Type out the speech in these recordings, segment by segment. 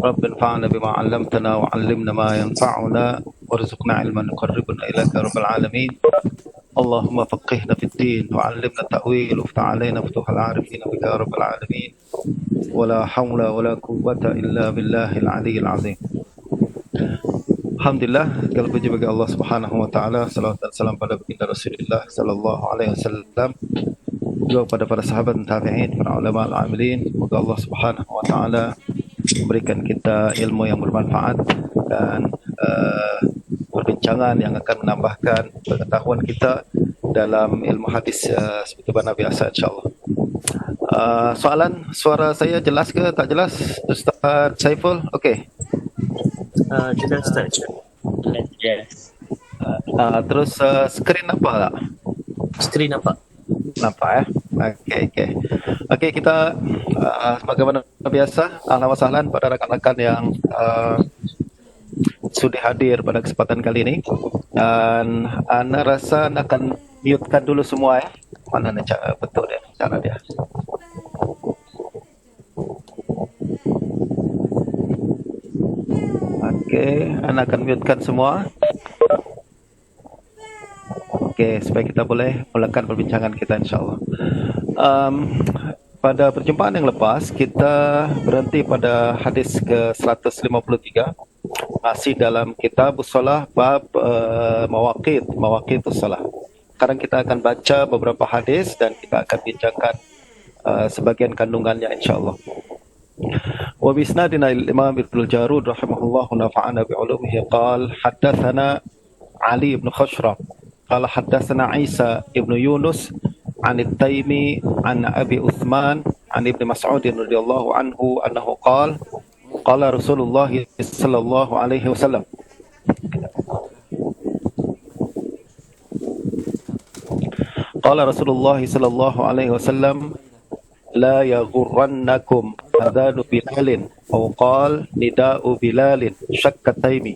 رب انفعنا بما علمتنا وعلمنا ما ينفعنا وارزقنا علما يقربنا إليك يا رب العالمين. اللهم فقهنا في الدين وعلمنا التأويل وافتح علينا فتوح العارفين بك يا رب العالمين. ولا حول ولا قوة إلا بالله العلي العظيم. Alhamdulillah, segala puji bagi Allah Subhanahu wa taala, salawat dan salam pada baginda Rasulullah sallallahu alaihi wasallam, juga kepada para sahabat dan tabi'in, para ulama al-amilin. Semoga Allah Subhanahu wa taala memberikan kita ilmu yang bermanfaat dan perbincangan yang akan menambahkan pengetahuan kita dalam ilmu hadis seperti mana biasa insyaallah. Soalan, suara saya jelas ke tak jelas Ustaz Saiful? Okey. Jelas tak? Yes. Terus skrin nampak tak? Skrin nampak. Nampak Okey, kita sebagaimana biasa, ahlan wa sahlan pada rakan-rakan yang sudah hadir pada kesempatan kali ini. Dan Ana rasa Ana akan mutekan dulu semua ya. Mana ni cara betul dia, cara dia. Okey, Ana akan mutekan semua. Okey, supaya kita boleh mulakan perbincangan kita insya-Allah. Pada perjumpaan yang lepas kita berhenti pada hadis ke-153, masih dalam kitab shalah bab mawaqitus shalah. Sekarang kita akan baca beberapa hadis dan kita akan bincangkan sebagian kandungannya insya-Allah. Wa bisnadina al-Imam Ibnu Jarud rahimahullah nafa'ana bi'ulumihi qala haddatsana Ali bin Khashram qala haddatsana Isa ibn Yunus an at-Taimi an Abi Uthman an Ibnu Mas'ud radhiyallahu anhu annahu qala qala Rasulullah sallallahu alaihi wasallam qala Rasulullah sallallahu alaihi wasallam la yaghurrannakum adhanu bilalin aw qal nida'u bilalin syakka Taimi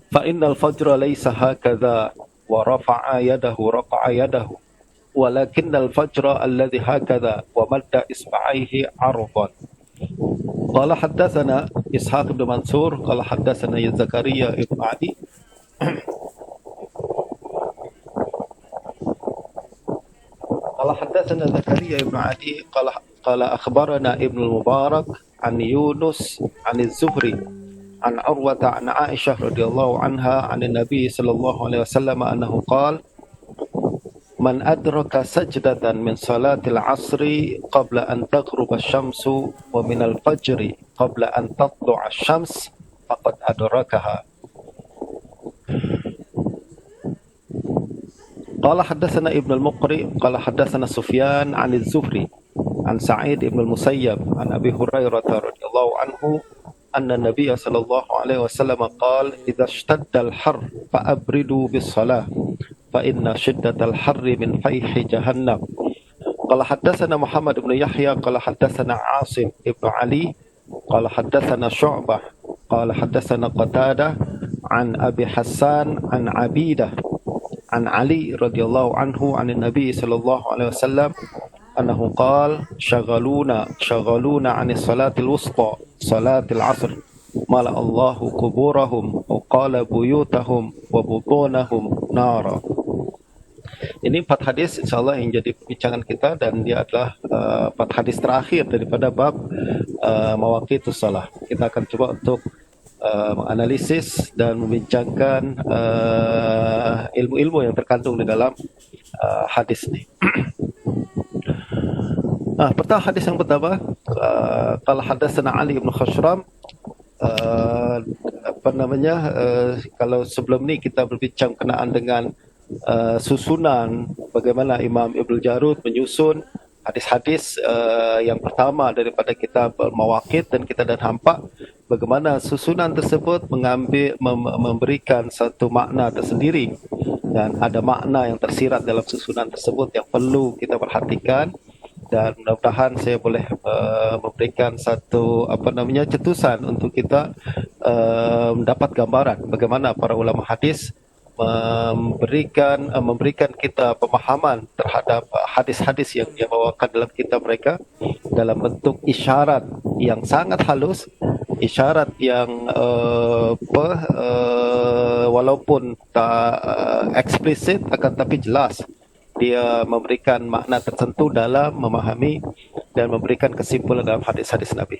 fa innal fajra laysa hakadha wa raqa'a yadahu walakinnal fajra alladhi hakadha wa madda isba'aihi 'ardan. Qala haddatsana Ishaq bin Mansur qala haddatsana Zakaria ibn Adi قال حدثنا زكريا بن عدي قال أخبرنا ابن المبارك عن يونس عن الزهري عن عروة عن عائشة رضي الله عنها عن النبي صلى الله عليه وسلم أنه قال من أدرك سجدة من صلاة العصر قبل أن تغرب الشمس ومن الفجر قبل أن تطلع الشمس فقد أدركها. قال حدثنا ابن المقري قال حدثنا سفيان عن الزهري عن سعيد بن المسيب عن أبي هريرة رضي الله عنه أن النبي صلى الله عليه وسلم قال إذا اشتد الحر فأبردوا بالصلاة فإن شدة الحر من فيح جهنم. قال حدثنا محمد بن يحيى قال حدثنا عاصم بن علي قال حدثنا شعبة قال حدثنا قتادة عن أبي حسان عن عبيدة عن علي رضي الله عنه عن النبي صلى الله عليه وسلم أنه قال شغلونا عن الصلاة الوسطى صلاة العصر ملأ الله قبورهم وقال بيوتهم وبطونهم نارا. Ini 4 hadis insyaAllah yang jadi perbincangan kita dan dia adalah 4 hadis terakhir daripada bab mawaqitus shalah. Kita akan coba untuk menganalisis dan membincangkan ilmu-ilmu yang terkandung di dalam hadis ini. Hadis yang pertama, qala hadatsana Ali bin Khashram. Kalau sebelum ni kita berbincang berkenaan dengan susunan bagaimana Imam Ibnu Jarud menyusun hadis-hadis yang pertama daripada kitab Mawaqit, dan kita dah nampak bagaimana susunan tersebut memberikan satu makna tersendiri dan ada makna yang tersirat dalam susunan tersebut yang perlu kita perhatikan. Dan mudah-mudahan saya boleh memberikan satu cetusan untuk kita mendapat gambaran bagaimana para ulama hadis memberikan kita pemahaman terhadap hadis-hadis yang dia bawakan dalam kitab mereka dalam bentuk isyarat yang sangat halus isyarat yang walaupun tak eksplisit akan tapi jelas, dia memberikan makna tertentu dalam memahami dan memberikan kesimpulan dalam hadis-hadis Nabi.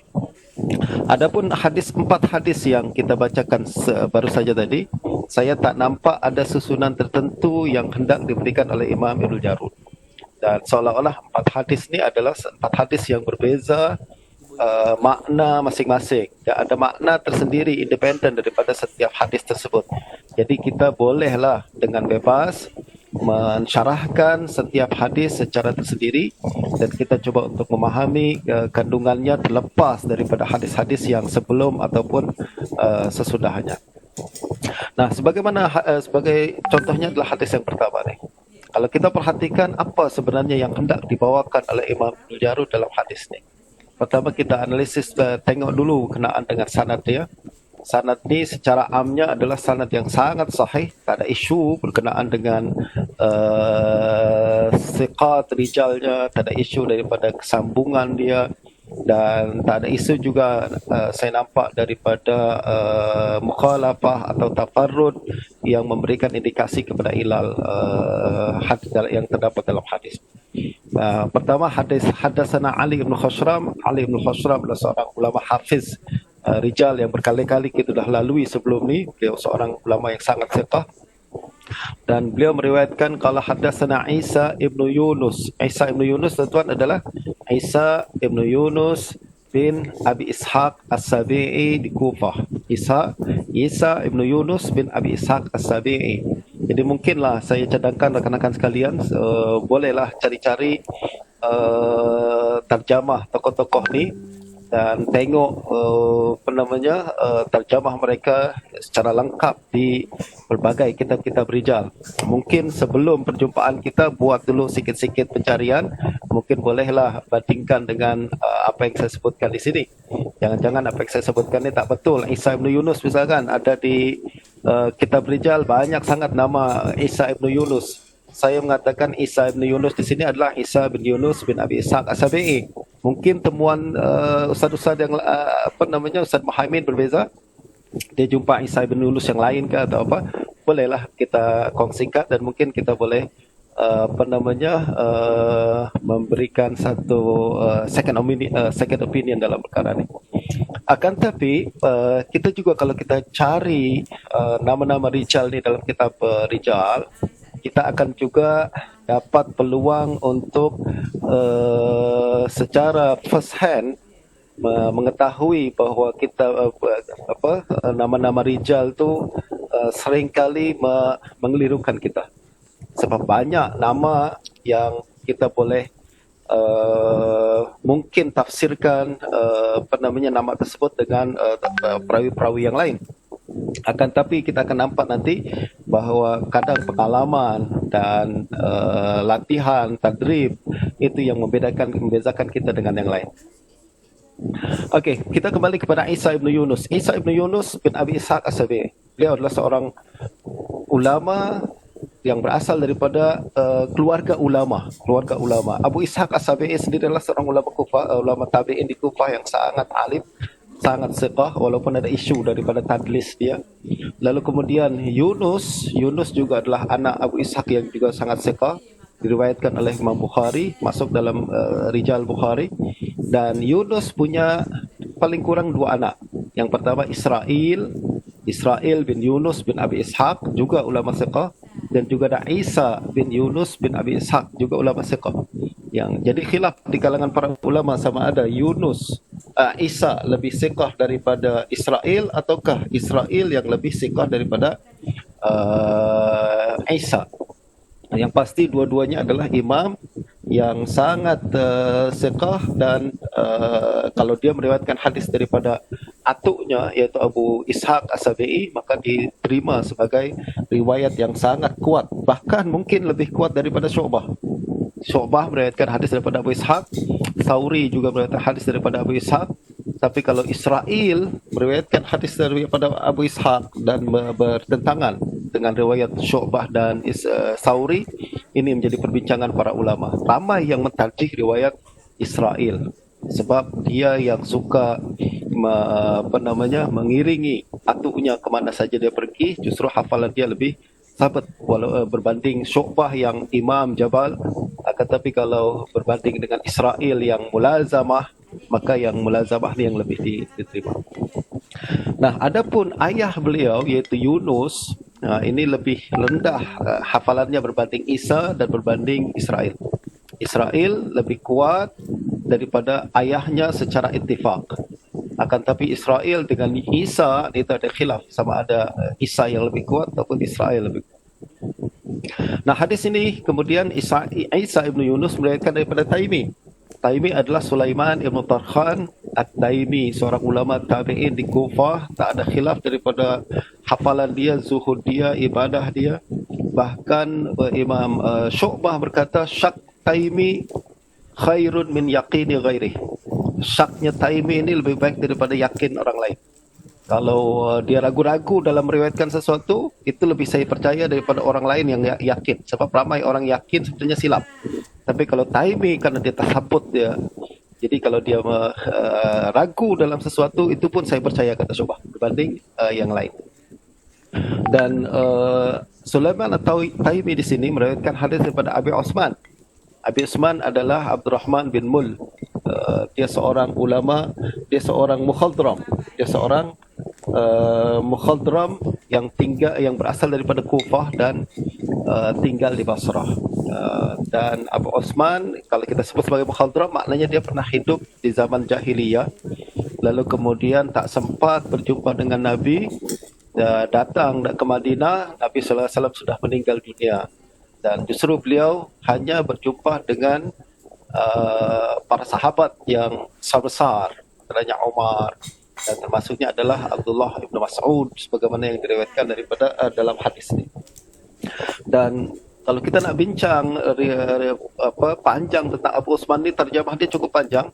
Adapun empat hadis yang kita bacakan baru saja tadi, saya tak nampak ada susunan tertentu yang hendak diberikan oleh Imam Ibnul Jarud. Dan seolah-olah empat hadis ni adalah empat hadis yang berbeza makna masing-masing. Dan ada makna tersendiri independen daripada setiap hadis tersebut. Jadi kita bolehlah dengan bebas mensyarahkan setiap hadis secara tersendiri dan kita cuba untuk memahami kandungannya terlepas daripada hadis-hadis yang sebelum ataupun sesudahnya. Nah, sebagai contohnya adalah hadis yang pertama ni. Kalau kita perhatikan apa sebenarnya yang hendak dibawakan oleh Imam Ibnul Jarud dalam hadis ni. Pertama kita analisis, tengok dulu kenaan dengan sanad dia. Sanad ni secara amnya adalah sanad yang sangat sahih, tak ada isu berkenaan dengan siqat rijalnya, tak ada isu daripada kesambungan dia, dan tak ada isu juga saya nampak daripada mukhalafah atau tafarrud yang memberikan indikasi kepada ilal hadis yang terdapat dalam hadis. Pertama hadis hadatsana Ali bin Khashram. Ali bin Khashram adalah seorang ulama hafiz rijal yang berkali-kali kita dah lalui sebelum ni. Beliau seorang ulama yang sangat thiqah dan beliau meriwayatkan kalau hadatsana Isa ibnu Yunus. Isa ibnu Yunus tuan adalah Isa ibnu Yunus bin Abi Ishaq As-Sabi'i di Kufah. Isa ibnu Yunus bin Abi Ishaq As-Sabi'i. Jadi mungkinlah saya cadangkan rakan-rakan sekalian, bolehlah cari-cari terjemah tokoh-tokoh ni dan tengok terjemah mereka secara lengkap di berbagai kitab-kitab rijal. Mungkin sebelum perjumpaan kita buat dulu sikit-sikit pencarian, mungkin bolehlah bandingkan dengan apa yang saya sebutkan di sini. Jangan-jangan apa yang saya sebutkan ni tak betul. Isa ibn Yunus misalkan ada di kitab rijal, banyak sangat nama Isa ibn Yunus. Saya mengatakan Isa bin Yunus di sini adalah Isa bin Yunus bin Abi Ishaq As-Sabi'i. Mungkin temuan ustaz-ustaz yang Ustaz Muhammad berbeza. Dia jumpa Isa bin Yunus yang lain ke atau apa? Bolehlah kita kongsikan dan mungkin kita boleh memberikan satu second opinion dalam perkara ini. Akan tapi kita juga kalau kita cari nama-nama rijal ni dalam kitab rijal, kita akan juga dapat peluang untuk secara first hand mengetahui bahawa kita nama-nama rijal tu seringkali mengelirukan kita. Sebab banyak nama yang kita boleh mungkin tafsirkan nama tersebut dengan perawi-perawi yang lain. Akan tapi kita akan nampak nanti bahawa kadang pengalaman dan latihan, tadrib itu yang membezakan kita dengan yang lain. Okey, kita kembali kepada Isa ibn Yunus. Isa ibn Yunus bin Abi Ishaq As-Sabi'i. Beliau adalah seorang ulama yang berasal daripada keluarga ulama. Abu Ishaq As-Sabi'i sendiri adalah seorang ulama tabi'in di Kufah yang sangat alim, sangat siqah walaupun ada isu daripada tadlis dia. Lalu kemudian Yunus juga adalah anak Abu Ishaq yang juga sangat siqah, diriwayatkan oleh Imam Bukhari, masuk dalam Rijal Bukhari. Dan Yunus punya paling kurang dua anak. Yang pertama Israel bin Yunus bin Abi Ishaq, juga ulama siqah, dan juga ada Isa bin Yunus bin Abi Ishaq, juga ulama siqah. Jadi khilaf di kalangan para ulama sama ada Isa lebih siqah daripada Israel ataukah Israel yang lebih siqah daripada Isa. Yang pasti dua-duanya adalah imam yang sangat siqah dan kalau dia meriwayatkan hadis daripada atuknya iaitu Abu Ishaq As-Sabi'i, maka diterima sebagai riwayat yang sangat kuat, bahkan mungkin lebih kuat daripada Syu'bah meriwayatkan hadis daripada Abu Ishaq, Thawri juga meriwayatkan hadis daripada Abu Ishaq. Tapi kalau Israel meriwayatkan hadis daripada Abu Ishaq dan bertentangan dengan riwayat Syu'bah dan Thawri, ini menjadi perbincangan para ulama. Ramai yang mentarjih riwayat Israel sebab dia yang suka mengiringi atuknya kemana saja dia pergi, justru hafalan dia lebih sabit berbanding Syu'bah yang imam jabal. Akan tapi kalau berbanding dengan Israel yang mulazamah, maka yang mulazamah ni yang lebih diterima. Nah, adapun ayah beliau iaitu Yunus, ini lebih rendah hafalannya berbanding Isa dan berbanding Israel. Israel lebih kuat daripada ayahnya secara ittifaq. Akan tapi Israel dengan Isa itu ada khilaf, sama ada Isa yang lebih kuat ataupun Israel lebih kuat. Nah, hadis ini kemudian Isa ibnu Yunus meriwayatkan daripada Taimi. Taimi adalah Sulaiman ibnu Tarkhan At-Taimi, seorang ulama tabi'in di Kufah. Tak ada khilaf daripada hafalan dia, zuhud dia, ibadah dia. Bahkan Imam Syu'bah berkata, syak Taimi khairun min yaqini ghairi. Syaknya Taimi ini lebih baik daripada yakin orang lain. Kalau dia ragu-ragu dalam meriwayatkan sesuatu, itu lebih saya percaya daripada orang lain yang yakin. Sebab ramai orang yakin sebenarnya silap. Tapi kalau Taimi, karena dia tersabut dia, jadi kalau dia ragu dalam sesuatu, itu pun saya percaya, kata Syu'bah, berbanding yang lain. Dan Sulaiman atau Taimi di sini meriwayatkan hadis daripada Abi Osman. Abi Osman adalah Abdurrahman bin Mul. Dia seorang ulama, dia seorang mukhadram, dia seorang mukhadram yang berasal daripada Kufah dan tinggal di Basrah. Dan Abu Osman, kalau kita sebut sebagai mukhadram, maknanya dia pernah hidup di zaman jahiliyah, lalu kemudian tak sempat berjumpa dengan Nabi, datang ke Madinah, Nabi sallallahu alaihi wasallam sudah meninggal dunia, dan justru beliau hanya berjumpa dengan para sahabat yang besar, antaranya Umar, dan termasuknya adalah Abdullah ibn Mas'ud, sebagaimana yang diriwayatkan daripada dalam hadis ini. Dan kalau kita nak bincang panjang tentang Abu Osman ni, terjemah dia cukup panjang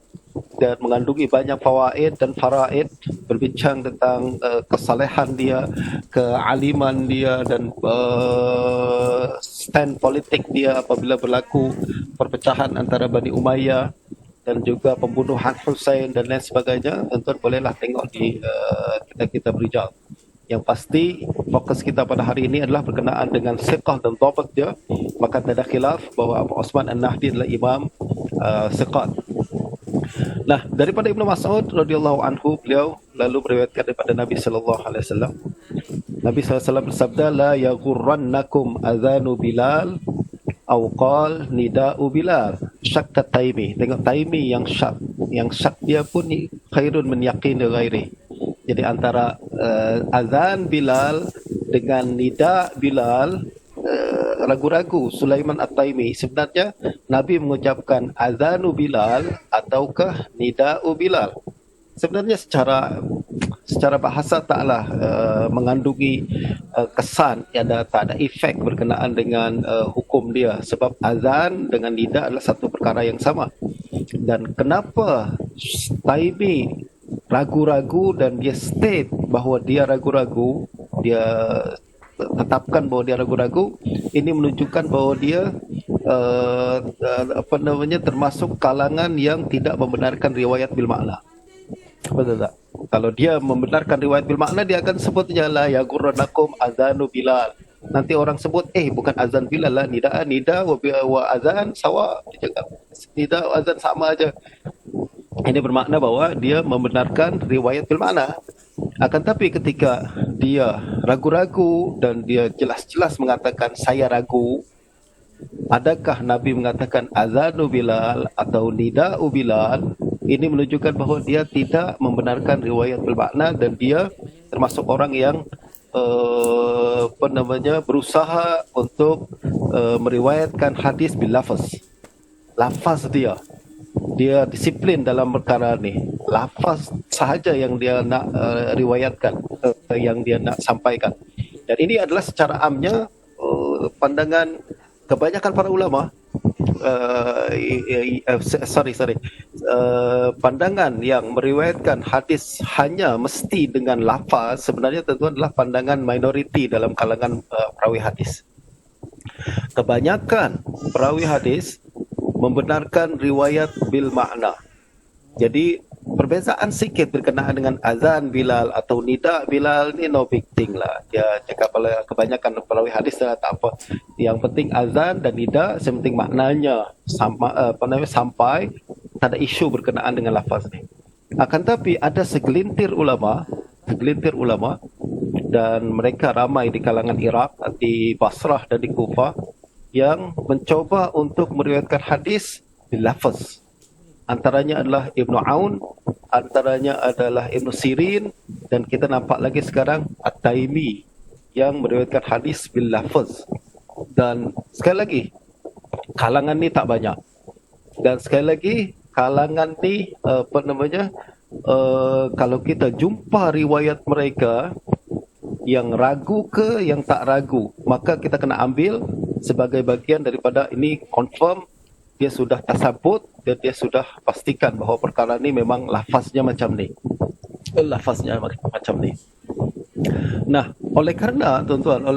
dan mengandungi banyak fawaid dan faraid, berbincang tentang kesalehan dia, kealiman dia, dan stand politik dia apabila berlaku perpecahan antara Bani Umayyah dan juga pembunuhan Husain dan lain sebagainya. Tuan-tuan bolehlah tengok di kitab-kitab rijal. Yang pasti fokus kita pada hari ini adalah berkenaan dengan siqah dan dhabat dia. Maka tak ada khilaf bahawa Abu Osman An-Nahdi adalah imam siqat. Nah, daripada Ibnu Mas'ud radhiyallahu anhu, beliau lalu meriwayatkan daripada Nabi sallallahu alaihi wasallam. Nabi sallallahu alaihi wasallam bersabda, la yaghurrannakum adhanu Bilal aw qal nida'u Bilal. Syakka Taimi. Tengok Taimi yang syak dia pun khairun min yaqin ghairi. Jadi antara azan Bilal dengan nida Bilal, ragu-ragu Sulaiman At-Taimi. Sebenarnya Nabi mengucapkan azanu Bilal ataukah nida'u Bilal. Sebenarnya secara bahasa taklah mengandungi kesan, tak ada efek berkenaan dengan hukum dia, sebab azan dengan nida adalah satu perkara yang sama. Dan kenapa Taimi ragu-ragu dan dia state bahawa dia ragu-ragu, dia tetapkan bahawa dia ragu-ragu, ini menunjukkan bahawa dia termasuk kalangan yang tidak membenarkan riwayat bil makna. Betul tak? Kalau dia membenarkan riwayat bil makna, dia akan sebut la yaghurrannakum azanu Bilal. Nanti orang sebut bukan azan Bilal lah, nida wa azan sawa, dia cakap nida wa azan sama aja. Ini bermakna bahawa dia membenarkan riwayat bil makna. Akan tapi ketika dia ragu-ragu dan dia jelas-jelas mengatakan saya ragu, adakah Nabi mengatakan azanu Bilal atau nida'u Bilal, ini menunjukkan bahawa dia tidak membenarkan riwayat bil makna, dan dia termasuk orang yang berusaha untuk meriwayatkan hadis bil lafaz. Lafaz dia disiplin dalam perkara ni. Lafaz sahaja yang dia nak riwayatkan, yang dia nak sampaikan. Dan ini adalah secara amnya pandangan kebanyakan para ulama. Pandangan yang meriwayatkan hadis hanya mesti dengan lafaz, sebenarnya tentu adalah pandangan minoriti dalam kalangan perawi hadis. Kebanyakan perawi hadis membenarkan riwayat bil makna. Jadi perbezaan sikit berkenaan dengan azan Bilal atau nida Bilal ni no big thing lah. Dia cakap kebanyakan perawi hadis dah tak apa. Yang penting azan dan nida, yang penting maknanya sampai, tak ada isu berkenaan dengan lafaz ni. Akan tapi ada segelintir ulama dan mereka ramai di kalangan Iraq, di Basrah dan di Kufah yang mencoba untuk meriwayatkan hadis bil lafaz. Antaranya adalah Ibnu Aun, antaranya adalah Ibnu Sirin, dan kita nampak lagi sekarang At-Taimi yang meriwayatkan hadis bil lafaz. Dan sekali lagi, kalangan ni tak banyak. Dan sekali lagi, kalangan ni kalau kita jumpa riwayat mereka yang ragu ke yang tak ragu, maka kita kena ambil sebagai bagian daripada ini confirm dia sudah tasabut dan dia sudah pastikan bahawa perkara ni memang lafaznya macam ni. Nah, oleh kerana tuan-tuan,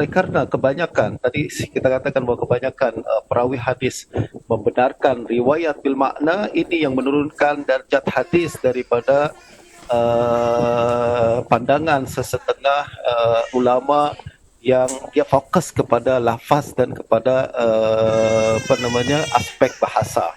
kebanyakan tadi kita katakan bahawa kebanyakan perawi hadis membenarkan riwayat bil makna, ini yang menurunkan darjat hadis daripada pandangan sesetengah ulama yang dia fokus kepada lafaz dan kepada aspek bahasa,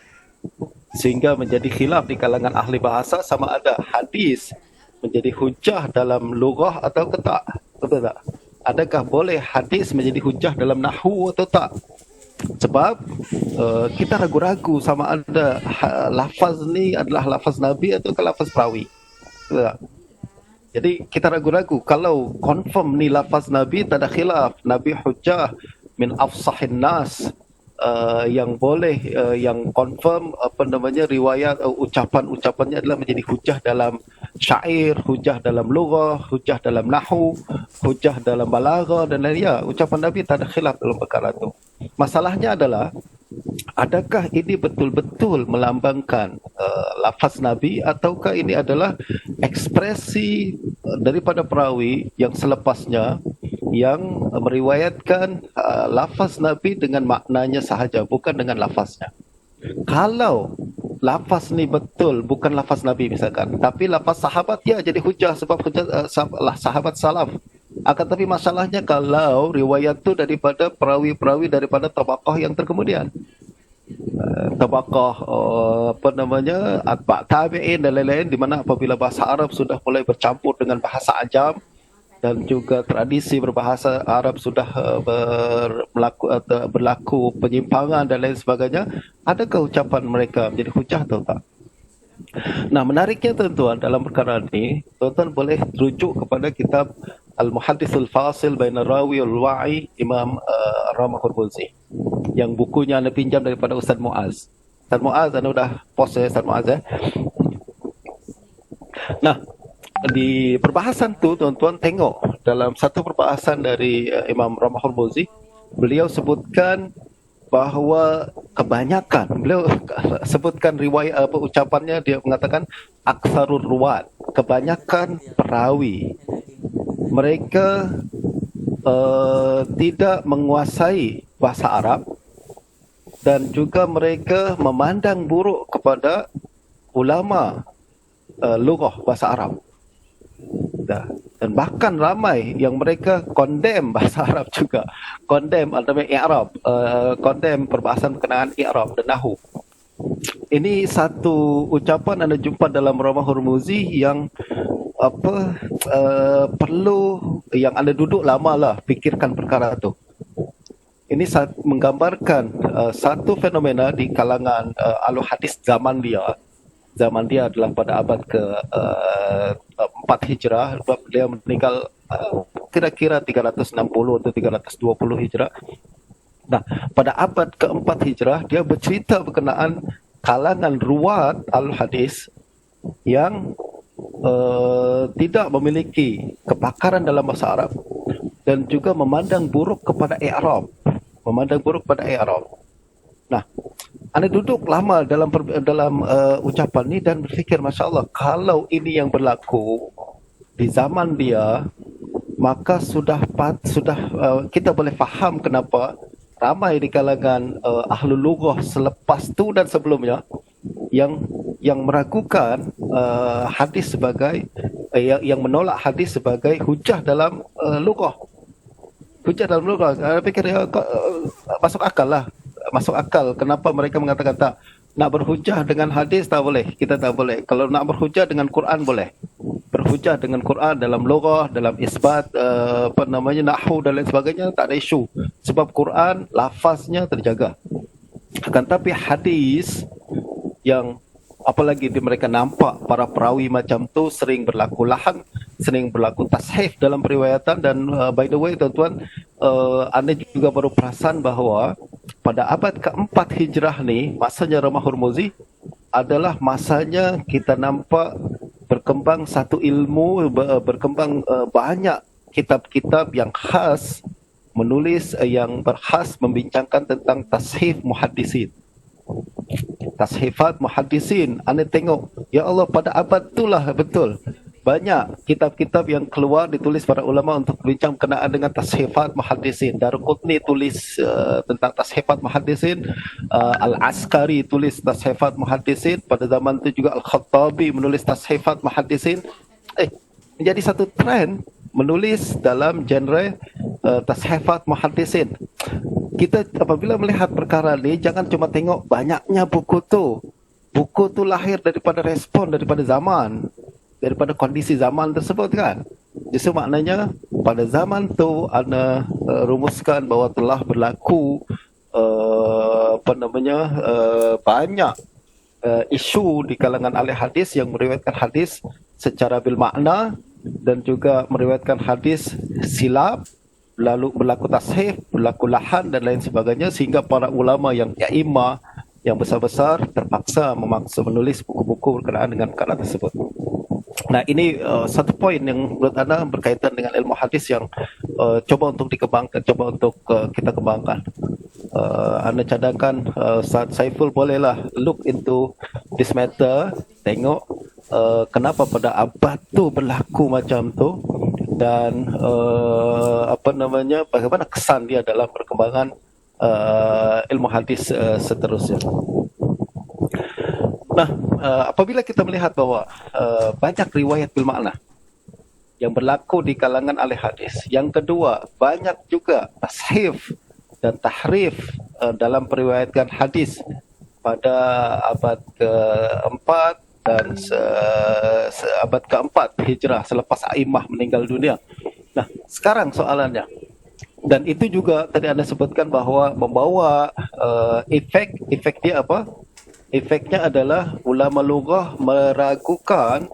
sehingga menjadi khilaf di kalangan ahli bahasa sama ada hadis menjadi hujah dalam lughah atau tak. Betul tak? Adakah boleh hadis menjadi hujah dalam nahwu atau tak? Sebab kita ragu-ragu sama ada lafaz ni adalah lafaz Nabi atau lafaz perawi. Betul tak? Jadi kita ragu-ragu. Kalau confirm ni lafaz Nabi, tak ada khilaf. Nabi hujjah min afsahin nas, yang boleh, yang confirm riwayat ucapan-ucapannya adalah menjadi hujjah dalam syair, hujjah dalam lughah, hujjah dalam nahwu, hujjah dalam balaghah dan lain. Ya, ucapan Nabi tak ada khilaf dalam perkara itu. Masalahnya adalah, adakah ini betul-betul melambangkan lafaz Nabi, ataukah ini adalah ekspresi daripada perawi yang selepasnya yang meriwayatkan lafaz Nabi dengan maknanya sahaja, bukan dengan lafaznya. Kalau lafaz ni betul bukan lafaz Nabi misalkan, tapi lafaz sahabat, ya jadi hujah sebab hujah sahabat salaf. Akan tapi masalahnya kalau riwayat tu daripada perawi-perawi daripada tabaqah yang terkemudian, tabaqah atba' tabi'in dan lain-lain, di mana apabila bahasa Arab sudah mulai bercampur dengan bahasa ajam dan juga tradisi berbahasa Arab sudah berlaku penyimpangan dan lain sebagainya, adakah ucapan mereka menjadi hujah atau tak? Nah, menariknya tuan-tuan, dalam perkara ini tuan-tuan boleh rujuk kepada kitab Al-Muhaddithul Fasil Baina Rawi wal-Wa'i, Imam Ramah Hurmuzi, yang bukunya anda pinjam daripada Ustaz Muaz. Ustaz Muaz, anda dah post Ustaz Muaz Nah, di perbahasan tu tuan-tuan tengok dalam satu perbahasan dari Imam Ramah Hurmuzi, beliau sebutkan bahawa kebanyakan, beliau sebutkan riwayat ucapannya, dia mengatakan aksarul ruwat, kebanyakan perawi mereka tidak menguasai bahasa Arab, dan juga mereka memandang buruk kepada ulama lughah bahasa Arab. Dan bahkan ramai yang mereka condemn bahasa Arab juga, condemn i'rab, condemn perbahasan berkenaan i'rab dan nahwu. Ini satu ucapan anda jumpa dalam Ramah Hurmuzi yang perlu yang anda duduk lama lah fikirkan perkara itu. Ini menggambarkan satu fenomena di kalangan ahli hadis zaman dia. Zaman dia adalah pada abad ke-4 Hijrah. Beliau meninggal kira-kira 360 atau 320 Hijrah. Nah, pada abad ke-4 Hijrah, dia bercerita berkenaan kalangan ruwat al-hadis yang tidak memiliki kepakaran dalam bahasa Arab dan juga memandang buruk kepada i'rab. Nah, anda duduk lama dalam ucapan ni dan berfikir, Masya Allah, kalau ini yang berlaku di zaman dia, maka sudah kita boleh faham kenapa ramai di kalangan ahlul lughah selepas tu dan sebelumnya yang meragukan hadis sebagai yang menolak hadis sebagai hujah dalam lughah. Hujah dalam lughah. Saya fikir masuk akal lah. Masuk akal kenapa mereka mengatakan tak nak berhujah dengan hadis tak boleh. Kita tak boleh. Kalau nak berhujah dengan Quran boleh. Berhujah dengan Quran dalam lughah, dalam isbat nahwu dan lain sebagainya tak ada isu. Sebab Quran lafaznya terjaga. Akan tapi hadis yang apalagi mereka nampak para perawi macam tu sering berlaku lahan, sering berlaku tashif dalam periwayatan. Dan by the way tuan-tuan, anda juga baru perasan bahawa pada abad keempat hijrah ni, masanya Ramah Hurmuzi adalah masanya kita nampak berkembang satu ilmu, berkembang banyak kitab-kitab yang khas menulis, yang berkhas membincangkan tentang tashif muhaddisin. Tashifat muhaddisin. Anda tengok, ya Allah, pada abad itulah betul banyak kitab-kitab yang keluar ditulis para ulama untuk bincang berkenaan dengan tashifat muhaddisin. Daruqutni tulis tentang tashifat muhaddisin, Al-Askari tulis tashifat muhaddisin, pada zaman itu juga Al-Khattabi menulis tashifat muhaddisin. Menjadi satu trend menulis dalam genre tashifat muhaddisin. Kita apabila melihat perkara ni, jangan cuma tengok banyaknya buku tu. Buku tu lahir daripada respon daripada zaman, daripada kondisi zaman tersebut kan. Justru maknanya pada zaman tu anda rumuskan bahawa telah berlaku banyak isu di kalangan ahli hadis yang meriwayatkan hadis secara bil makna dan juga meriwayatkan hadis silap, lalu berlaku tashif, berlaku lahan dan lain sebagainya, sehingga para ulama yang imam yang besar-besar terpaksa memaksa menulis buku-buku berkenaan dengan perkara tersebut. Nah, ini satu poin yang menurut anda berkaitan dengan ilmu hadis yang coba untuk dikembangkan, coba untuk kita kembangkan. Anda cadangkan Ustaz Saiful bolehlah look into this matter, tengok kenapa pada abad tu berlaku macam tu, dan bagaimana kesan dia dalam perkembangan ilmu hadis seterusnya. Nah, apabila kita melihat bahawa banyak riwayat bil makna yang berlaku di kalangan ahli hadis, yang kedua banyak juga tashif dan tahrif dalam periwayatkan hadis pada abad keempat dan abad keempat hijrah selepas A'immah meninggal dunia. Nah, sekarang soalannya, dan itu juga tadi anda sebutkan bahawa membawa efek dia apa? Efeknya adalah ulama lughah meragukan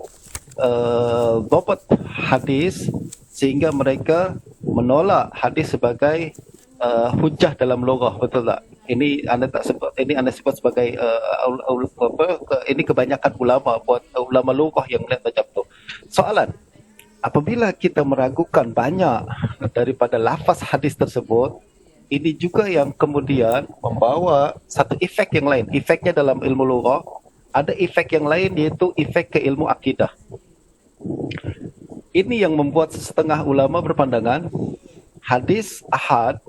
dhabt hadis, sehingga mereka menolak hadis sebagai hujah dalam lughah, betul tak? Ini anda tak sebut, ini anda sebut sebagai ini kebanyakan ulama, buat ulama lughah yang melihat macam tu. Soalan, apabila kita meragukan banyak daripada lafaz hadis tersebut, ini juga yang kemudian membawa satu efek yang lain. Efeknya dalam ilmu lughah ada efek yang lain, yaitu efek ke ilmu akidah. Ini yang membuat setengah ulama berpandangan hadis ahad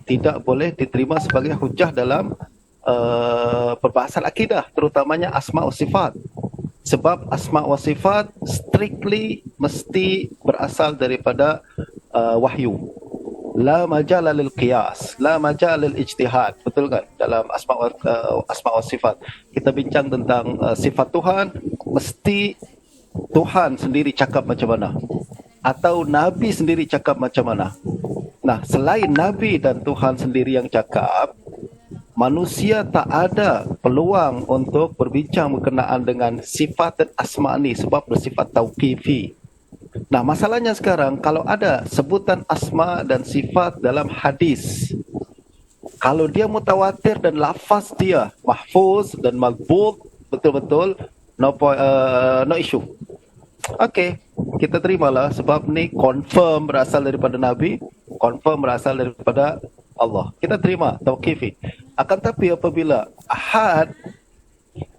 tidak boleh diterima sebagai hujah dalam perbahasan akidah, terutamanya asma wa sifat. Sebab asma wa sifat strictly mesti berasal daripada wahyu. La majala lil qiyas, la majala lil ijtihad. Betul kan? Dalam asma wa sifat kita bincang tentang sifat Tuhan, mesti Tuhan sendiri cakap macam mana, atau Nabi sendiri cakap macam mana. Nah, selain Nabi dan Tuhan sendiri yang cakap, manusia tak ada peluang untuk berbincang berkenaan dengan sifat dan asma ni, sebab bersifat tauqifi. Nah, masalahnya sekarang kalau ada sebutan asma dan sifat dalam hadis, kalau dia mutawatir dan lafaz dia mahfuz dan maghbut betul-betul, no issue. Okey, kita terimalah sebab ni confirm berasal daripada Nabi, confirm berasal daripada Allah. Kita terima tauqifi. Akan tapi apabila ahad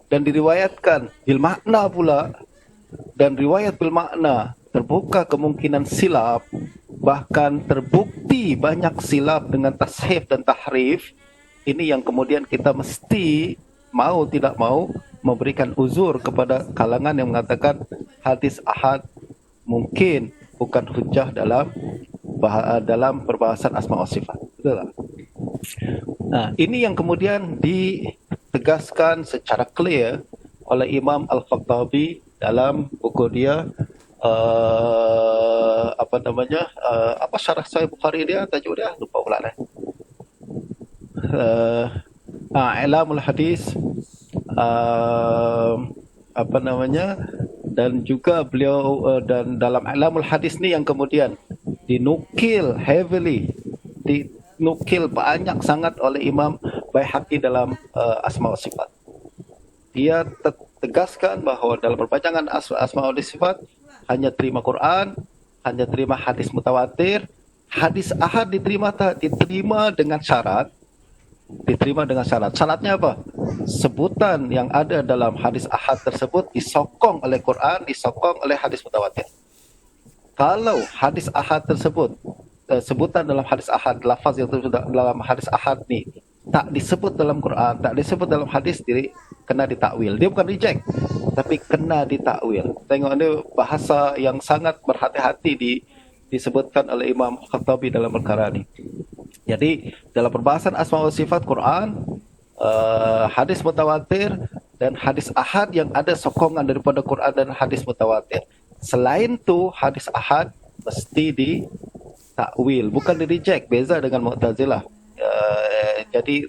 dan diriwayatkan bil makna pula, dan riwayat bil makna terbuka kemungkinan silap, bahkan terbukti banyak silap dengan tashif dan tahrif, ini yang kemudian kita mesti mau tidak mau memberikan uzur kepada kalangan yang mengatakan hadis ahad mungkin bukan hujjah dalam perbahasan asma wa sifat. Betul tak? Nah, ini yang kemudian ditegaskan secara clear oleh Imam Al-Khattabi dalam buku dia apa syarah Sahih Bukhari dia, tajuk dia lupa pula dah. Ilamul Hadis, dan juga beliau dan dalam Ilamul Hadis ni yang kemudian dinukil banyak sangat oleh Imam Baihaqi dalam Asma wa Sifat. Dia tegaskan bahawa dalam perpanjangan Asma wa Sifat hanya terima Quran, hanya terima hadis mutawatir. Hadis ahad diterima dengan syarat. Diterima dengan syarat. Syaratnya apa? Sebutan yang ada dalam hadis ahad tersebut disokong oleh Quran, disokong oleh hadis mutawatir. Kalau hadis ahad tersebut, sebutan dalam hadis ahad, lafaz yang tersebut dalam hadis ahad ni tak disebut dalam Quran, tak disebut dalam hadis, kena ditakwil. Dia bukan reject, tapi kena ditakwil. Tengok ni bahasa yang sangat berhati-hati disebutkan oleh Imam Khattabi dalam perkara ni. Jadi dalam perbahasan asma wa sifat Quran, hadis mutawatir dan hadis ahad yang ada sokongan daripada Quran dan hadis mutawatir. Selain tu hadis ahad mesti ditakwil, bukan di reject. Beza dengan Mu'tazilah. Jadi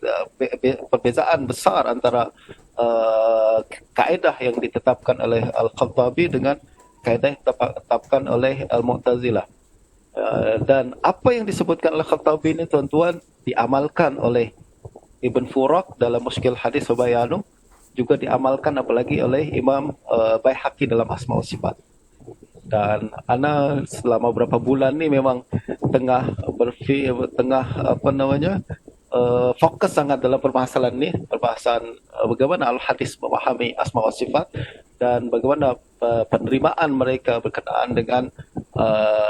perbezaan besar antara kaedah yang ditetapkan oleh Al-Khattabi dengan kaedah yang ditetapkan oleh Al-Mu'tazilah. Dan apa yang disebutkan oleh Khattabi ini, tuan-tuan, diamalkan oleh Ibn Furak dalam Mushkil Hadis wa Bayanu, juga diamalkan apalagi oleh Imam Baihaqi dalam Asma wa Sifat. Dan ana selama beberapa bulan ni memang tengah fokus sangat dalam permasalahan ni, perbahasan bagaimana al-hadis memahami asma wa sifat dan bagaimana penerimaan mereka berkenaan dengan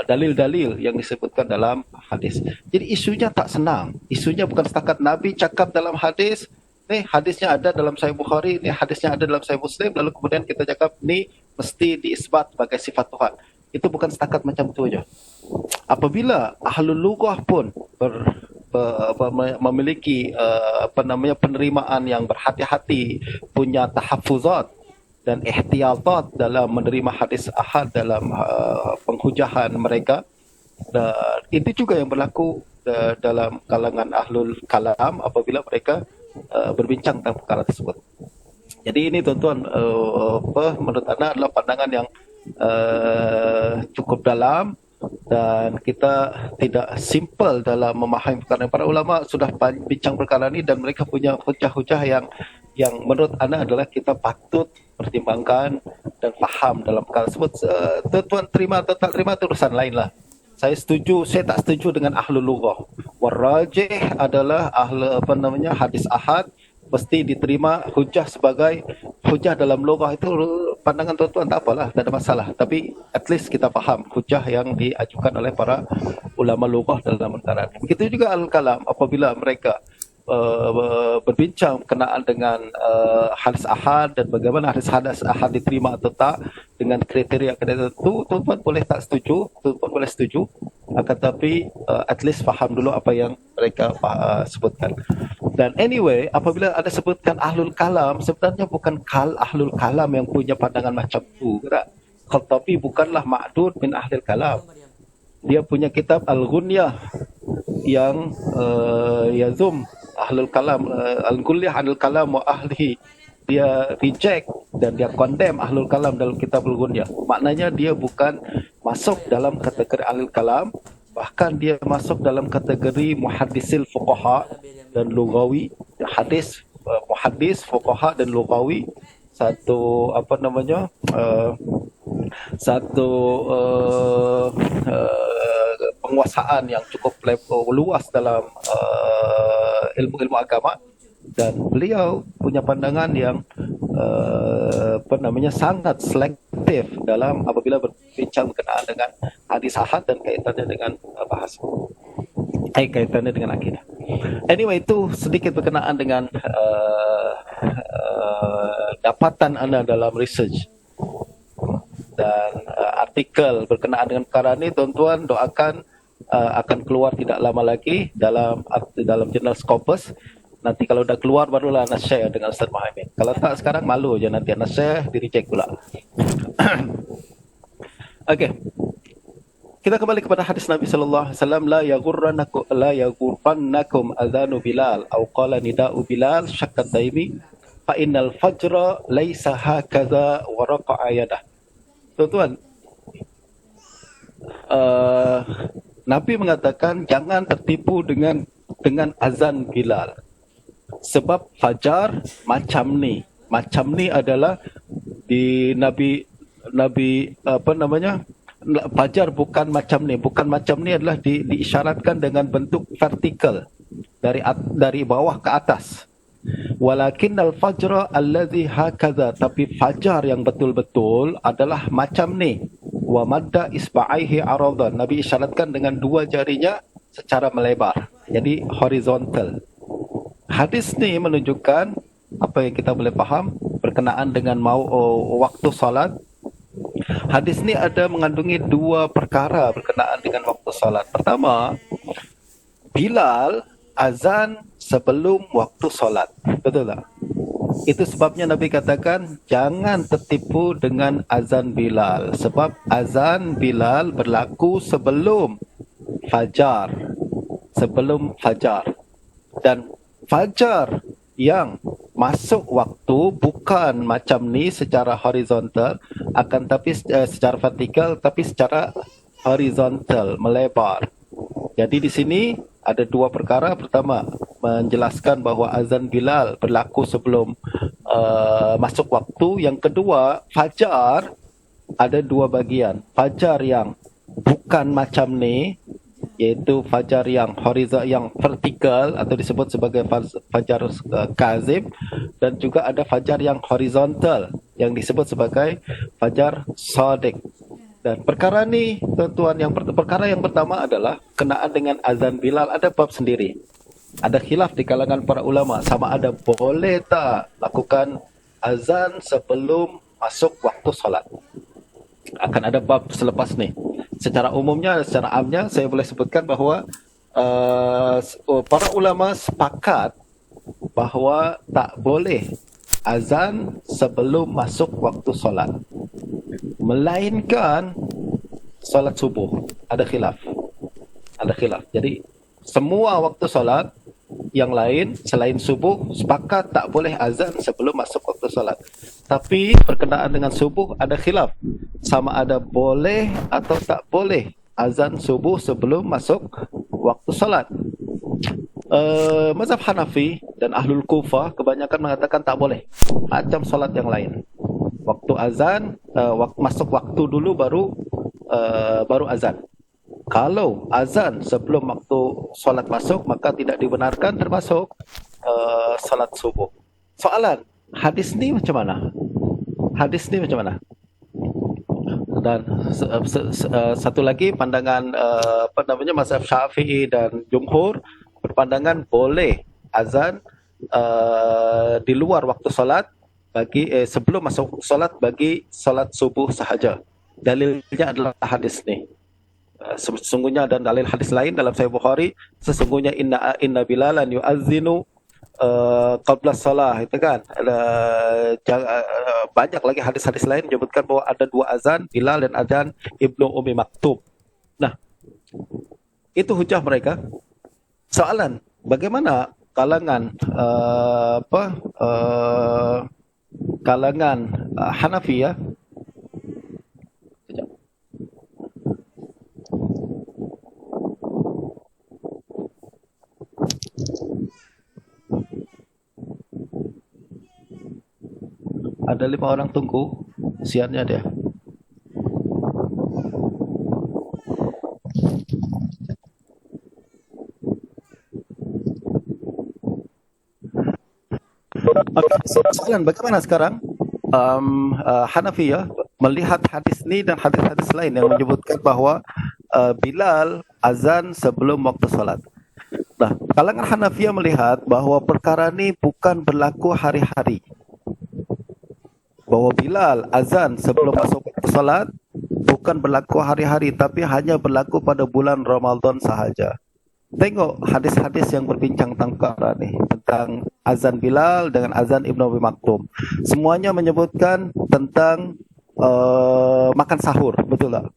dalil-dalil yang disebutkan dalam hadis. Jadi isunya tak senang. Isunya bukan setakat Nabi cakap dalam hadis, ni hadisnya ada dalam Sahih Bukhari, ni hadisnya ada dalam Sahih Muslim, lalu kemudian kita cakap ni mesti diisbat sebagai sifat Tuhan. Itu bukan setakat macam tu aja. Apabila ahlul lughah pun memiliki penerimaan yang berhati-hati, punya tahaffuzat dan ihtiyatat dalam menerima hadis ahad dalam penghujahan mereka, dan itu juga yang berlaku dalam kalangan ahlul kalam apabila mereka berbincang tentang perkara tersebut. Jadi ini tuan-tuan, menurut anda adalah pandangan yang cukup dalam, dan kita tidak simple dalam memahami perkara. Para ulama sudah bincang perkara ini dan mereka punya hujah-hujah yang menurut anda adalah kita patut pertimbangkan dan faham dalam perkara tersebut. Tuan-tuan terima atau tak terima itu urusan lain lah. Saya setuju, saya tak setuju dengan ahlul lughah. Warajih adalah hadis ahad mesti diterima hujah sebagai hujah dalam lughah. Itu pandangan tuan-tuan, tak apalah, tak ada masalah. Tapi at least kita faham hujah yang diajukan oleh para ulama lughah dalam perkara. Begitu juga al-kalam, apabila mereka berbincang berkenaan dengan hadis ahad dan bagaimana hadis ahad diterima atau tak dengan kriteria tertentu, tuan-tuan boleh tak setuju, tuan-tuan boleh setuju, akan tapi at least faham dulu apa yang mereka sebutkan. Dan anyway, apabila ada sebutkan ahlul kalam, sebenarnya bukan ahlul kalam yang punya pandangan macam tu. Khattabi bukanlah ma'dud min ahlul kalam. Dia punya kitab Al-Ghunyah yang yazum ahlul kalam, Al-Ghunyah ahlul kalam wa ahlihi. Dia reject dan dia condemn ahlul kalam dalam kitab Al-Ghunyah. Maknanya dia bukan masuk dalam kategori ahlul kalam, bahkan dia masuk dalam kategori muhaddisil fuqaha dan lughawi. Hadis, muhaddis, fuqaha dan lughawi, satu penguasaan yang cukup luas dalam ilmu-ilmu agama, dan beliau punya pandangan yang sangat selektif dalam apabila berbincang berkenaan dengan hadis ahad dan kaitannya dengan bahasa, kaitannya dengan akidah. Anyway, itu sedikit berkenaan dengan dapatan anda dalam research dan artikel berkenaan dengan perkara ini, tuan-tuan doakan akan keluar tidak lama lagi dalam jurnal Scopus. Nanti kalau dah keluar barulah anda share dengan Ustaz Muhammad. Kalau tak sekarang malu je nanti anda share, di reject pula. Okey. Kita kembali kepada hadis Nabi sallallahu alaihi wasallam, la yaghurrannakum adhanu Bilal aw qala nida'u Bilal syakkat daimi fa innal fajra laisa hakaza wa raqa'a yadah. Tuan-tuan, Nabi mengatakan jangan tertipu dengan azan Bilal. Sebab fajar macam ni. Macam ni adalah di Nabi fajar bukan macam ni. Bukan macam ni adalah diisyaratkan dengan bentuk vertikal dari bawah ke atas. Walakin al-fajra allazi hakaza, tapi fajar yang betul-betul adalah macam ni. Wa madda isba'aihi aradan, Nabi isyaratkan dengan dua jarinya secara melebar, jadi horizontal. Hadis ni menunjukkan apa yang kita boleh faham berkenaan dengan waktu salat. Hadis ni ada mengandungi dua perkara berkenaan dengan waktu salat. Pertama, Bilal azan sebelum waktu solat. Betul tak? Itu sebabnya Nabi katakan jangan tertipu dengan azan Bilal. Sebab azan Bilal berlaku sebelum fajar. Sebelum fajar. Dan fajar yang masuk waktu bukan macam ni secara horizontal, akan tapi secara vertikal, tapi secara horizontal, melebar. Jadi di sini ada dua perkara. Pertama, menjelaskan bahawa azan Bilal berlaku sebelum masuk waktu. Yang kedua, fajar ada dua bahagian. Fajar yang bukan macam ni, iaitu fajar yang horizontal, yang vertikal atau disebut sebagai fajar kazib, dan juga ada fajar yang horizontal yang disebut sebagai fajar shadiq. Dan perkara ni, tuan-tuan, perkara yang pertama adalah kenaan dengan azan Bilal ada bab sendiri. Ada khilaf di kalangan para ulama sama ada boleh tak lakukan azan sebelum masuk waktu solat. Akan ada bab selepas ni. Secara umumnya, secara amnya, saya boleh sebutkan bahawa para ulama sepakat bahawa tak boleh azan sebelum masuk waktu solat, melainkan solat subuh. Ada khilaf. Jadi semua waktu solat yang lain selain subuh sepakat tak boleh azan sebelum masuk waktu solat. Tapi berkenaan dengan subuh ada khilaf, sama ada boleh atau tak boleh azan subuh sebelum masuk waktu solat. Mazhab Hanafi dan Ahlul Kufah kebanyakan mengatakan tak boleh, macam solat yang lain. Waktu azan, masuk waktu dulu baru azan. Kalau azan sebelum waktu solat masuk, maka tidak dibenarkan, termasuk solat subuh. Soalan, hadis ni macam mana? Dan satu lagi pandangan mazhab Syafi'i dan Jumhur berpandangan boleh azan di luar waktu solat bagi sebelum masuk solat bagi solat subuh sahaja. Dalilnya adalah hadis ni. Sesungguhnya dan dalil hadis lain dalam Sahih Bukhari, sesungguhnya inna bilalan yu'azzinu qabla salah, itu kan. Banyak lagi hadis-hadis lain menyebutkan bahwa ada dua azan, Bilal dan azan Ibnu Ummi Maktub. Nah, itu hujah mereka. Soalan, bagaimana kalangan Hanafiyah? Ada 5 orang tunggu, siarnya dia. Soalan, bagaimana sekarang Hanafiyah melihat hadis ni dan hadis-hadis lain yang menyebutkan bahawa Bilal azan sebelum waktu salat. Nah, kalangan Hanafiyah melihat bahawa perkara ni bukan berlaku hari-hari. bahwa Bilal azan sebelum masuk salat bukan berlaku hari-hari tapi hanya berlaku pada bulan Ramadan sahaja. Tengok hadis-hadis yang berbincang tentang azan Bilal dengan azan Ibnu Abi Maktum. Semuanya menyebutkan tentang makan sahur, betul tak?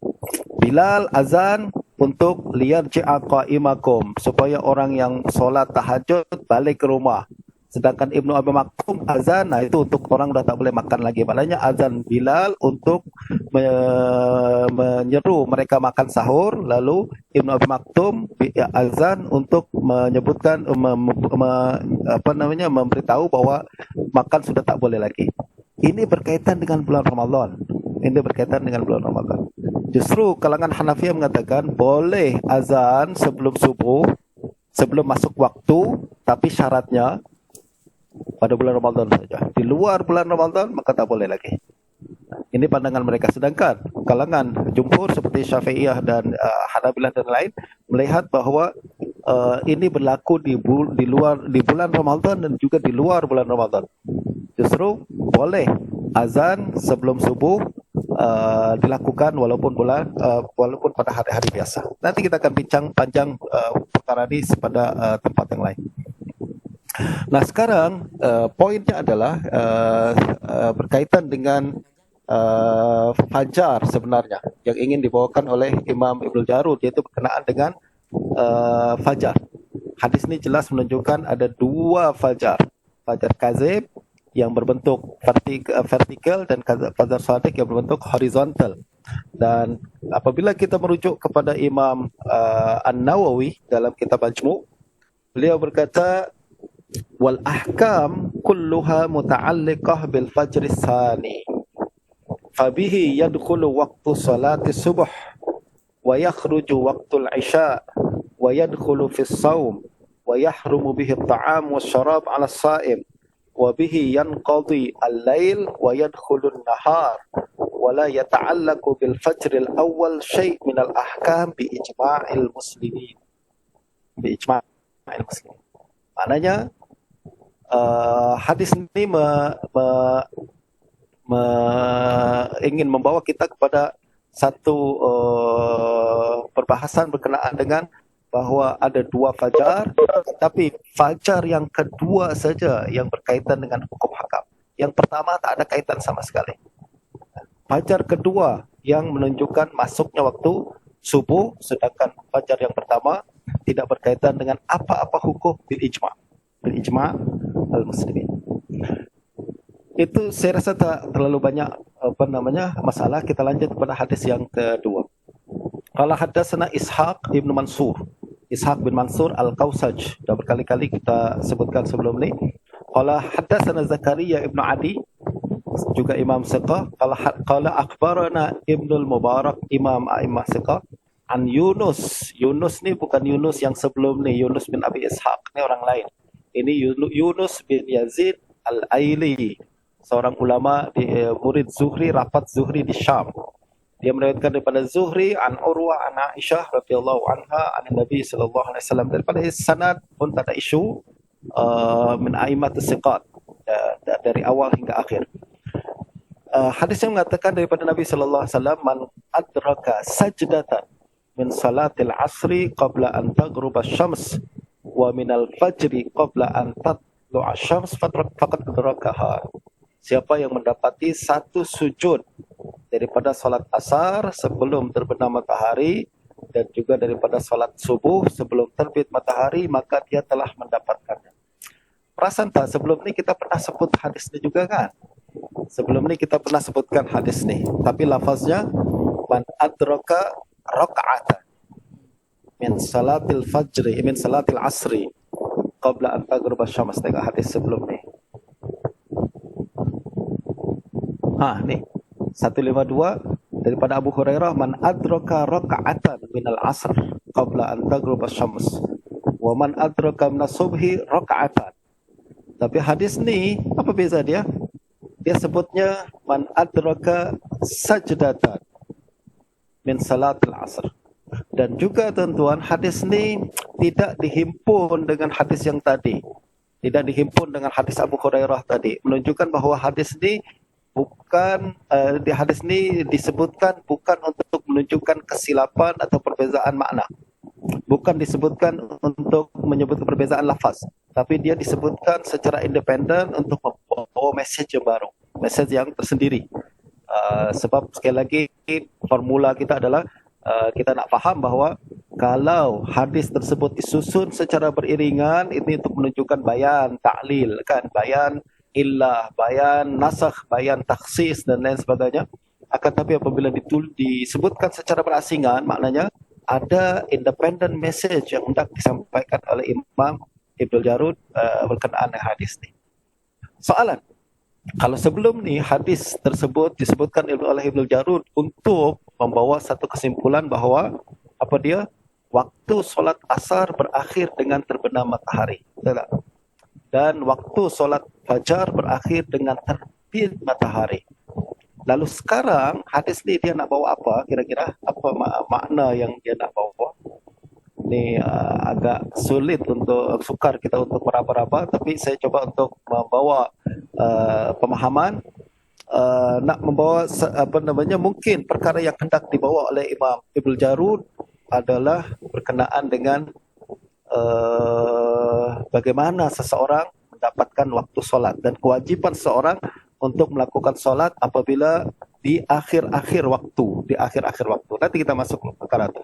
Bilal azan untuk liyarji'a qa'imakum, supaya orang yang solat tahajud balik ke rumah. Sedangkan Ibnu Abi Maktum azan, itu untuk orang dah tak boleh makan lagi. Maknanya azan Bilal untuk menyeru mereka makan sahur, lalu Ibnu Abi Maktum azan untuk menyebutkan memberitahu bahwa makan sudah tak boleh lagi. Ini berkaitan dengan bulan Ramadan. Justru kalangan Hanafiyah mengatakan boleh azan sebelum subuh, sebelum masuk waktu, tapi syaratnya pada bulan Ramadan saja. Di luar bulan Ramadan maka tak boleh lagi. Ini pandangan mereka. Sedangkan kalangan jumhur seperti Syafi'iyah dan Hanabilah dan lain melihat bahawa ini berlaku di bulan Ramadan dan juga di luar bulan Ramadan. Justru boleh azan sebelum subuh dilakukan walaupun pada hari-hari biasa. Nanti kita akan bincang panjang perkara ini pada tempat yang lain. Nah, sekarang poinnya adalah berkaitan dengan fajar sebenarnya yang ingin dibawakan oleh Imam Ibnu Jarud, yaitu berkenaan dengan fajar. Hadis ini jelas menunjukkan ada dua fajar. Fajar kazib yang berbentuk vertikal dan fajar shadiq yang berbentuk horizontal. Dan apabila kita merujuk kepada Imam An-Nawawi dalam kitab Majmu', beliau berkata wal ahkam kulluha muta'alliqah bil fajr tsani fabihi yadkhulu waqtu salati subuh wa yakhruju waqtul isya wa yadkhulu fis shaum wa yahrumu bihi at-ta'am wasyarab 'ala as-sha'im wa bihi yanqadi al-lail wa yadkhulu an-nahar wa la yata'allaqu bil fajr al-awwal syai' min al-ahkam bi ijma'il muslimin. Maknanya hadis ini ingin membawa kita kepada satu perbahasan berkenaan dengan bahawa ada dua fajar, tapi fajar yang kedua saja yang berkaitan dengan hukum hakam. Yang pertama tak ada kaitan sama sekali. Fajar kedua yang menunjukkan masuknya waktu subuh, sedangkan fajar yang pertama tidak berkaitan dengan apa-apa hukum bil ijma' al-muslimin. Itu saya rasa tak terlalu banyak masalah. Kita lanjut kepada hadis yang kedua. Qala haddatsana Ishaq bin Mansur Al-Kausaj. Dah berkali-kali kita sebutkan sebelum ni. Qala haddatsana Zakaria ibn Adi, juga imam thiqah. Qala akhbarana Ibnul Mubarak, imam a'immah thiqah. An Yunus ni bukan Yunus yang sebelum ni, Yunus bin Abi Ishaq, ni orang lain. Ini Yunus bin Yazid Al-Aili, seorang ulama murid Zuhri, rapat Zuhri di Syam. Dia meriwayatkan daripada Zuhri an Urwah an Aisyah radhiyallahu anha an Nabi sallallahu alaihi wasallam. Daripada sanad pun tak ada isu, min a'immat as-siqat, dari awal hingga akhir. Hadis yang mengatakan daripada Nabi sallallahu alaihi wasallam, man adraka sajdatan min salatil asri qabla an taghruba asy-syams wa minal fajri qabla an tatlu'a asy-syams faqad adrakaha. Siapa yang mendapati satu sujud daripada salat asar sebelum terbenam matahari dan juga daripada salat subuh sebelum terbit matahari, maka dia telah mendapatkannya. Perasan tak, sebelum ni kita pernah sebut hadis ni juga kan? Sebelum ni kita pernah sebutkan hadis ni, tapi lafaznya man adraka raka'atan min salatil fajri min salatil asri qabla an taghruba asy-syams. Tengok hadis sebelum ni. Ni 152 daripada Abu Hurairah, man adraka raka'atan minal asr qabla an taghruba asy-syams wa man adraka minas subhi raka'atan. Tapi hadis ni apa beza dia? Dia sebutnya man adraka sajdatan min salatil asr. Dan juga tuan-tuan, hadis ni tidak dihimpun dengan hadis yang tadi. Tidak dihimpun dengan hadis Abu Hurairah tadi. Menunjukkan bahawa hadis ni bukan di hadis ini disebutkan bukan untuk menunjukkan kesilapan atau perbezaan makna. Bukan disebutkan untuk menyebut perbezaan lafaz, tapi dia disebutkan secara independen untuk membawa message yang baru, message yang tersendiri. Sebab sekali lagi formula kita adalah kita nak faham bahawa kalau hadis tersebut disusun secara beriringan, ini untuk menunjukkan bayan ta'lil kan, bayan illah, bayan nasakh, bayan takhsis dan lain sebagainya. Akan tapi apabila disebutkan secara berasingan, maknanya ada independent message yang hendak disampaikan oleh Imam Ibn Jarud berkenaan dengan hadis ni. Soalan, kalau sebelum ni hadis tersebut disebutkan oleh Ibn Jarud untuk membawa satu kesimpulan bahawa apa dia? Waktu solat asar berakhir dengan terbenam matahari. Betul tak? Dan waktu solat fajar berakhir dengan terbit matahari. Lalu sekarang hadis ni dia nak bawa apa kira-kira? Apa makna yang dia nak bawa? Ni agak sulit untuk sukar kita untuk meraba-raba, tapi saya coba untuk membawa pemahaman, nak membawa mungkin perkara yang hendak dibawa oleh Imam Ibn Jarud adalah berkenaan dengan bagaimana seseorang mendapatkan waktu solat dan kewajipan seseorang untuk melakukan solat apabila di akhir-akhir waktu. Nanti kita masuk ke perkara itu.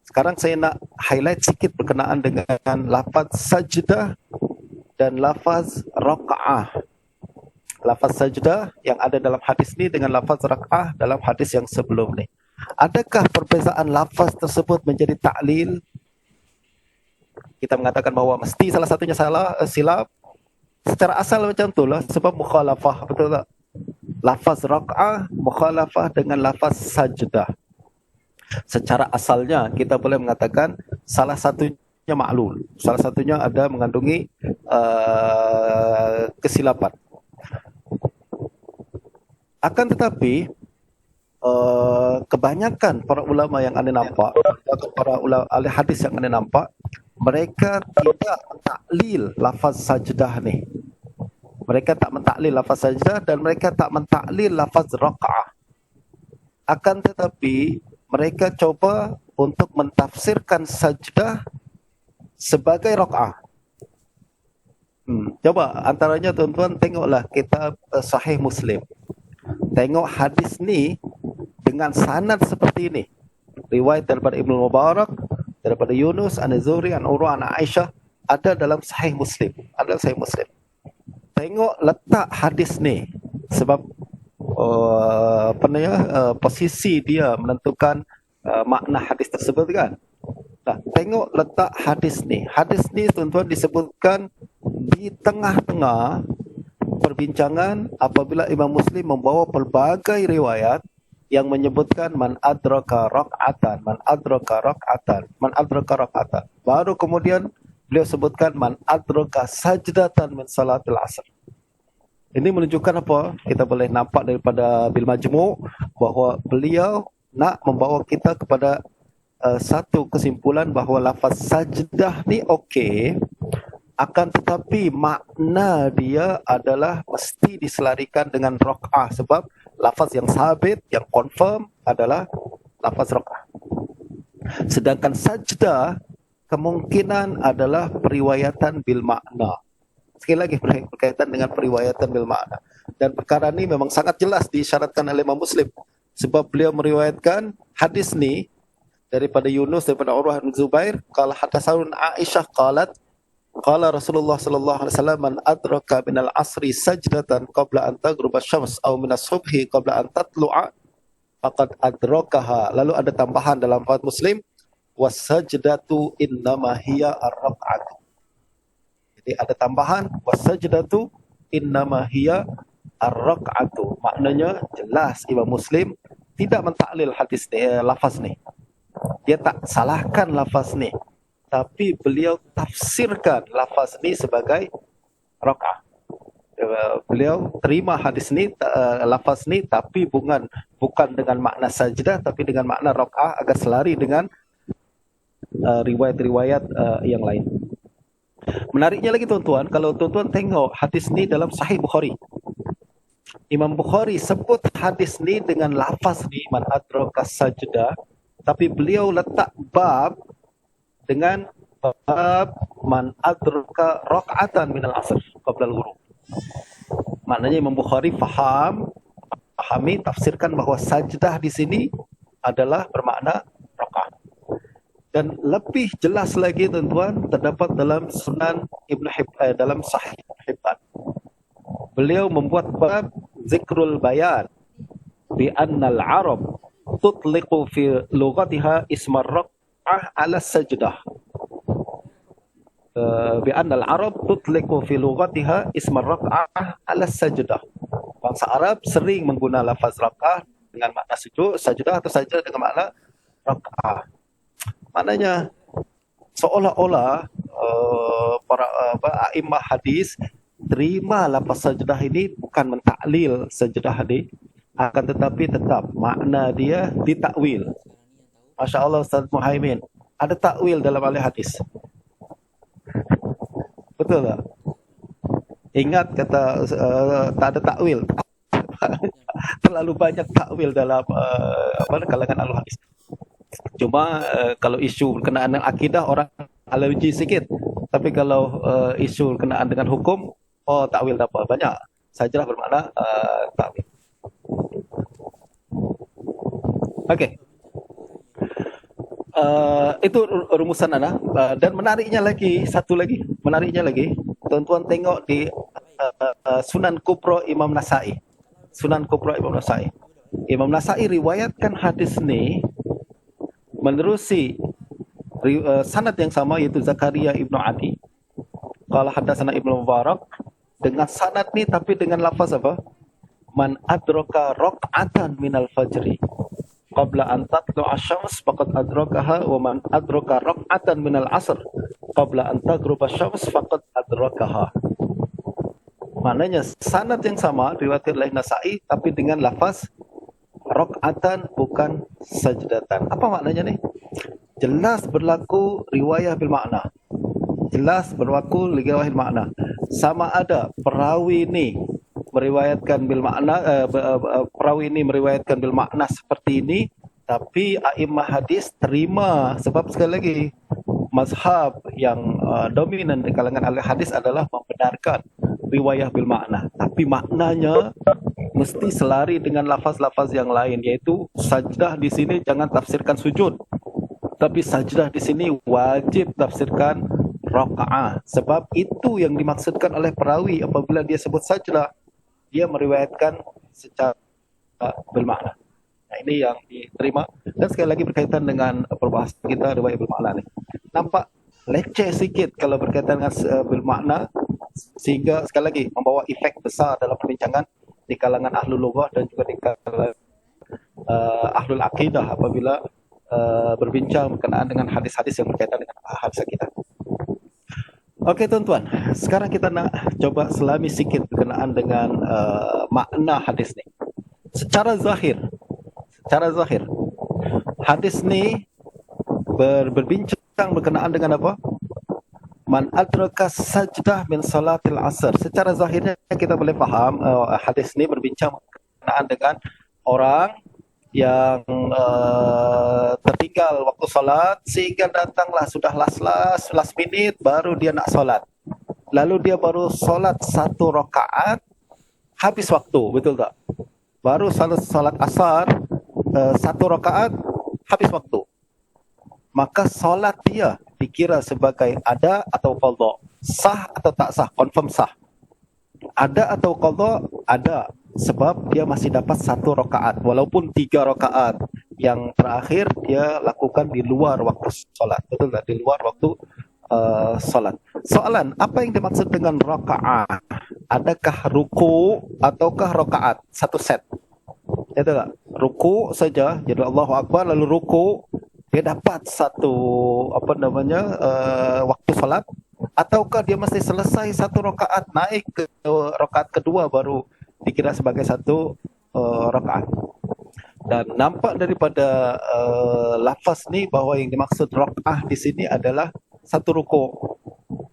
Sekarang saya nak highlight sikit berkenaan dengan lafaz sajdah dan lafaz raka'ah. Lafaz sajdah yang ada dalam hadis ni dengan lafaz raka'ah dalam hadis yang sebelum ni. Adakah perbezaan lafaz tersebut menjadi ta'lil? Kita mengatakan bahawa mesti salah satunya silap. Secara asal macam itulah sebab mukhalafah, betul tak? Lafaz raka'ah mukhalafah dengan lafaz sajdah. Secara asalnya kita boleh mengatakan salah satunya maklul, salah satunya ada mengandungi kesilapan. Akan tetapi kebanyakan para ulama yang anda nampak, para ulama ahli hadis yang anda nampak, mereka tidak mentaklil lafaz sajdah ni. Mereka tak mentaklil lafaz sajdah dan mereka tak mentaklil lafaz raka'ah. Akan tetapi mereka coba untuk mentafsirkan sajdah sebagai raka'ah. Coba antaranya tuan-tuan tengoklah kitab Sahih Muslim. Tengok hadis ni dengan sanad seperti ini. Riwayat daripada Ibnu Mubarak, daripada Yunus, An-Zuhri, An-Urwa, An-Aisyah, ada dalam Sahih Muslim. Ada dalam Sahih Muslim. Tengok letak hadis ni. Sebab posisi dia menentukan makna hadis tersebut kan. Nah, tengok letak hadis ni. Hadis ni tuan-tuan disebutkan di tengah-tengah perbincangan apabila Imam Muslim membawa pelbagai riwayat yang menyebutkan man adraka rak'atan, man adraka rak'atan, man adraka rak'atan. Baru kemudian beliau sebutkan man adraka sajdatan min salatil asr. Ini menunjukkan apa? Kita boleh nampak daripada Bil Majmu' bahawa beliau nak membawa kita kepada satu kesimpulan bahawa lafaz sajdah ni okey, akan tetapi makna dia adalah mesti diselarikan dengan rak'ah sebab lafaz yang sabit, yang confirm adalah lafaz rak'ah. Sedangkan sajdah kemungkinan adalah periwayatan bil makna. Sekali lagi berkaitan dengan periwayatan bil makna. Dan perkara ini memang sangat jelas disyaratkan oleh Imam Muslim. Sebab beliau meriwayatkan hadis ni daripada Yunus, daripada Urwah bin Zubair, qala hadatsana Aisyah qalat qala Rasulullah sallallahu alaihi wasallam man adraka minal asri sajdatan qabla an taghruba asy-syams aw minas subhi qabla an tatlu'a faqad adrakaha. Lalu ada tambahan dalam riwayat Muslim, wasajdatu innama hiya ar-rak'atu. Jadi ada tambahan wasajdatu innama hiya ar-rak'atu. Maknanya jelas Imam Muslim tidak mentaklil hadis ni, lafaz ni. Dia tak salahkan lafaz ni, tapi beliau tafsirkan lafaz ni sebagai rak'ah. Beliau terima hadis ni, lafaz ni, tapi bukan dengan makna sajdah, tapi dengan makna rak'ah, agak selari dengan riwayat-riwayat yang lain. Menariknya lagi tuan-tuan, kalau tuan-tuan tengok hadis ni dalam Sahih Bukhari. Imam Bukhari sebut hadis ni dengan lafaz ni man adraka sajdah, tapi beliau letak bab dengan bab man adraka raka'atan minal asr qabla al-ghurub. Maknanya Imam Bukhari fahami, tafsirkan bahawa sajdah di sini adalah bermakna raka'ah. Dan lebih jelas lagi tuan-tuan, terdapat dalam Sunan Ibn Hibban, dalam Sahih Ibn Hibban. Beliau membuat bab zikrul bayan bi annal arab tutliqu fi lughatiha ismar raka'ah ala sajdah. Bi annal arab tutliqu fi lughatiha ismar raka'ah ala sajdah. Bangsa Arab sering menggunakan lafaz raka'ah dengan makna sujud, sajdah atau sajdah dengan makna raka'ah. Maknanya seolah-olah para a'immah hadis terima lafaz sajdah ini bukan mentaklil sajdah ini, akan tetapi tetap makna dia ditakwil. Masya Allah Ustaz Muhaimin, ada takwil dalam ahli hadis. Betul tak? Ingat kata tak ada takwil. Terlalu banyak takwil dalam kalangan ahli hadis. Cuma kalau isu berkenaan dengan akidah orang alergi sikit. Tapi kalau isu berkenaan dengan hukum, takwil tak apa. Banyak. Sajdah bermakna takwil. Okey. Itu rumusan Ana. Dan menariknya lagi, tuan-tuan tengok di Sunan Kubra Imam Nasa'i. Sunan Kubra Imam Nasa'i. Imam Nasa'i riwayatkan hadis ni menerusi sanad yang sama, iaitu Zakaria Ibnu Adi. Qala hadatsana Ibnu Mubarak, dengan sanad ni tapi dengan lafaz apa? Man adraka rak'atan minal fajri qabla an tatlu'a asy-syams faqad adrakaha, wa man adraka rak'atan minal 'asr qabla an taghruba asy-syams faqad adrakaha. Maknanya sanad yang sama diriwayatkan oleh Nasa'i tapi dengan lafaz rak'atan bukan sajdatan. Apa maknanya ni? Jelas berlaku riwayah bil makna. Sama ada perawi ini meriwayatkan bil makna seperti ini, tapi a'immah hadis terima, sebab sekali lagi mazhab yang dominan di kalangan ahli hadis adalah membenarkan riwayah bil makna, tapi maknanya mesti selari dengan lafaz-lafaz yang lain, yaitu sajdah di sini jangan tafsirkan sujud, tapi sajdah di sini wajib tafsirkan raka'ah, sebab itu yang dimaksudkan oleh perawi apabila dia sebut sajdah, dia meriwayatkan secara bermakna. Nah, ini yang diterima. Dan sekali lagi berkaitan dengan perbahasan kita riwayat bermakna ni. Nampak leceh sikit kalau berkaitan dengan bermakna, sehingga sekali lagi membawa efek besar dalam perbincangan di kalangan ahlul lughah dan juga di kalangan ahlul akidah apabila berbincang berkenaan dengan hadis-hadis yang berkaitan dengan hadis kita. Okey tuan-tuan, sekarang kita nak coba selami sikit berkenaan dengan makna hadis ni. Secara zahir, hadis ni berbincang berkenaan dengan apa? Man adraka sajdah min salatil asr. Secara zahirnya kita boleh faham hadis ni berbincang berkenaan dengan orang yang tertinggal waktu solat sehingga datanglah sudah last minute baru dia nak solat. Lalu dia baru solat 1 rakaat habis waktu, betul tak? Baru solat asar 1 rakaat habis waktu. Maka solat dia dikira sebagai ada atau qadha. Sah atau tak sah? Confirm sah. Ada atau qadha? Ada. Sebab dia masih dapat 1 rakaat walaupun 3 rakaat yang terakhir dia lakukan di luar waktu solat, betul tak? Di luar waktu solat. Soalan, apa yang dimaksud dengan rakaat? Adakah ruku ataukah rakaat? Satu set, betul tak? Ruku saja, jadi Allahu Akbar lalu ruku, dia dapat satu waktu solat, ataukah dia mesti selesai 1 rakaat naik ke rakaat kedua baru dikira sebagai 1 rakaat. Dan nampak daripada lafaz ni bahawa yang dimaksud rakaat di sini adalah 1 rukuk.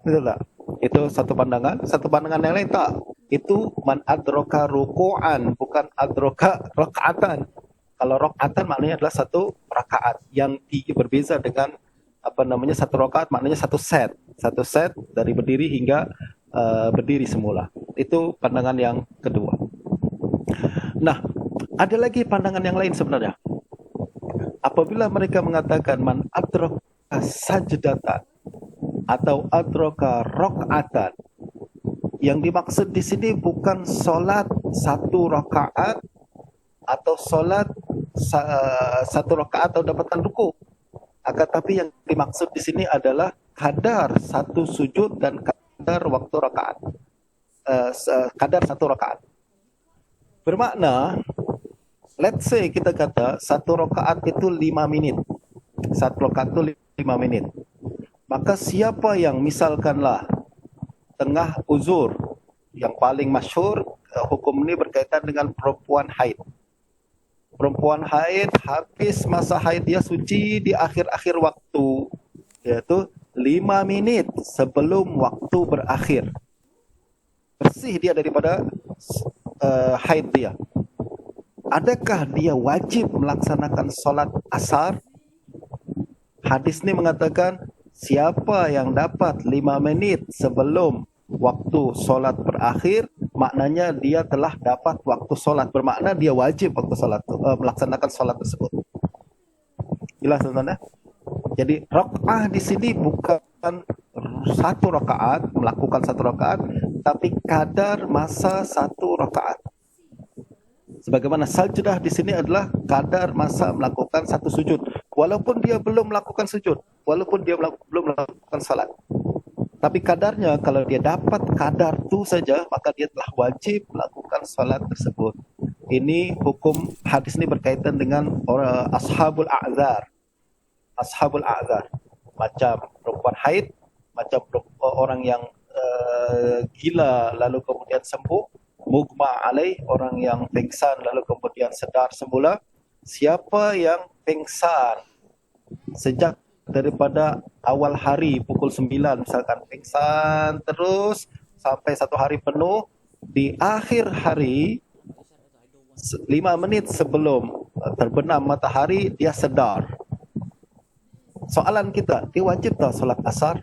Betul tak? Itu satu pandangan. Satu pandangan yang lain tak. itu man adraka ruku'an, bukan adraka raka'atan. Kalau raka'atan maknanya adalah satu rakaat, yang berbeza dengan satu rakaat maknanya satu set dari berdiri hingga berdiri semula. Itu pandangan yang kedua. Nah, ada lagi pandangan yang lain sebenarnya. Apabila mereka mengatakan man adraka sajdatan atau adraka raka'atan, yang dimaksud di sini bukan solat satu rakaat atau solat satu rakaat atau dapatkan ruku. Akan tapi yang dimaksud di sini adalah kadar satu sujud dan kadar waktu rakaat. Kadar satu rakaat. Bermakna, let's say kita kata satu rakaat itu 5 menit. Satu rakaat itu 5 menit. Maka siapa yang misalkanlah tengah uzur, yang paling masyhur hukum ini berkaitan dengan perempuan haid. Perempuan haid habis masa haid dia suci di akhir-akhir waktu, yaitu 5 menit sebelum waktu berakhir. Bersih dia daripada haid dia. Adakah dia wajib melaksanakan solat asar? Hadis ini mengatakan siapa yang dapat 5 menit sebelum waktu solat berakhir, maknanya dia telah dapat waktu solat. Bermakna dia wajib waktu solat melaksanakan solat tersebut. Jelas teman-teman? Jadi rakaat di sini bukan satu rakaat, melakukan satu rakaat, tapi kadar masa satu rakaat. Sebagaimana sajdah di sini adalah kadar masa melakukan satu sujud, walaupun dia belum melakukan sujud, walaupun dia belum melakukan salat. Tapi kadarnya, kalau dia dapat kadar itu saja, maka dia telah wajib melakukan salat tersebut. Ini hukum hadis ini berkaitan dengan ashabul a'zar. Ashabul a'zar. Macam perempuan haid, macam orang yang gila lalu kemudian sembuh, mugma alaih, orang yang pingsan lalu kemudian sedar semula. Siapa yang pingsan sejak daripada awal hari pukul 9 misalkan, pingsan terus sampai 1 hari penuh, di akhir hari 5 menit sebelum terbenam matahari dia sedar. Soalan kita, dia wajib tak solat asar?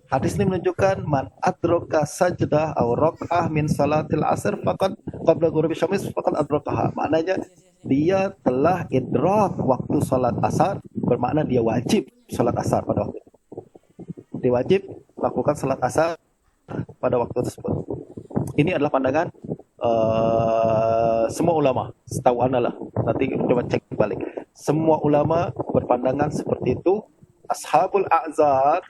Hadis ini menunjukkan man adraka sajdah atau raka'ah min salatil asr faqad qabla ghurubi syams faqad adrakaha. Maknanya dia telah idrak waktu salat asar, bermakna dia wajib salat asar pada waktu itu. Dia wajib lakukan salat asar pada waktu tersebut. Ini adalah pandangan semua ulama, setahu anda lah. Nanti coba cek balik. Semua ulama berpandangan seperti itu. Ashabul a'zar,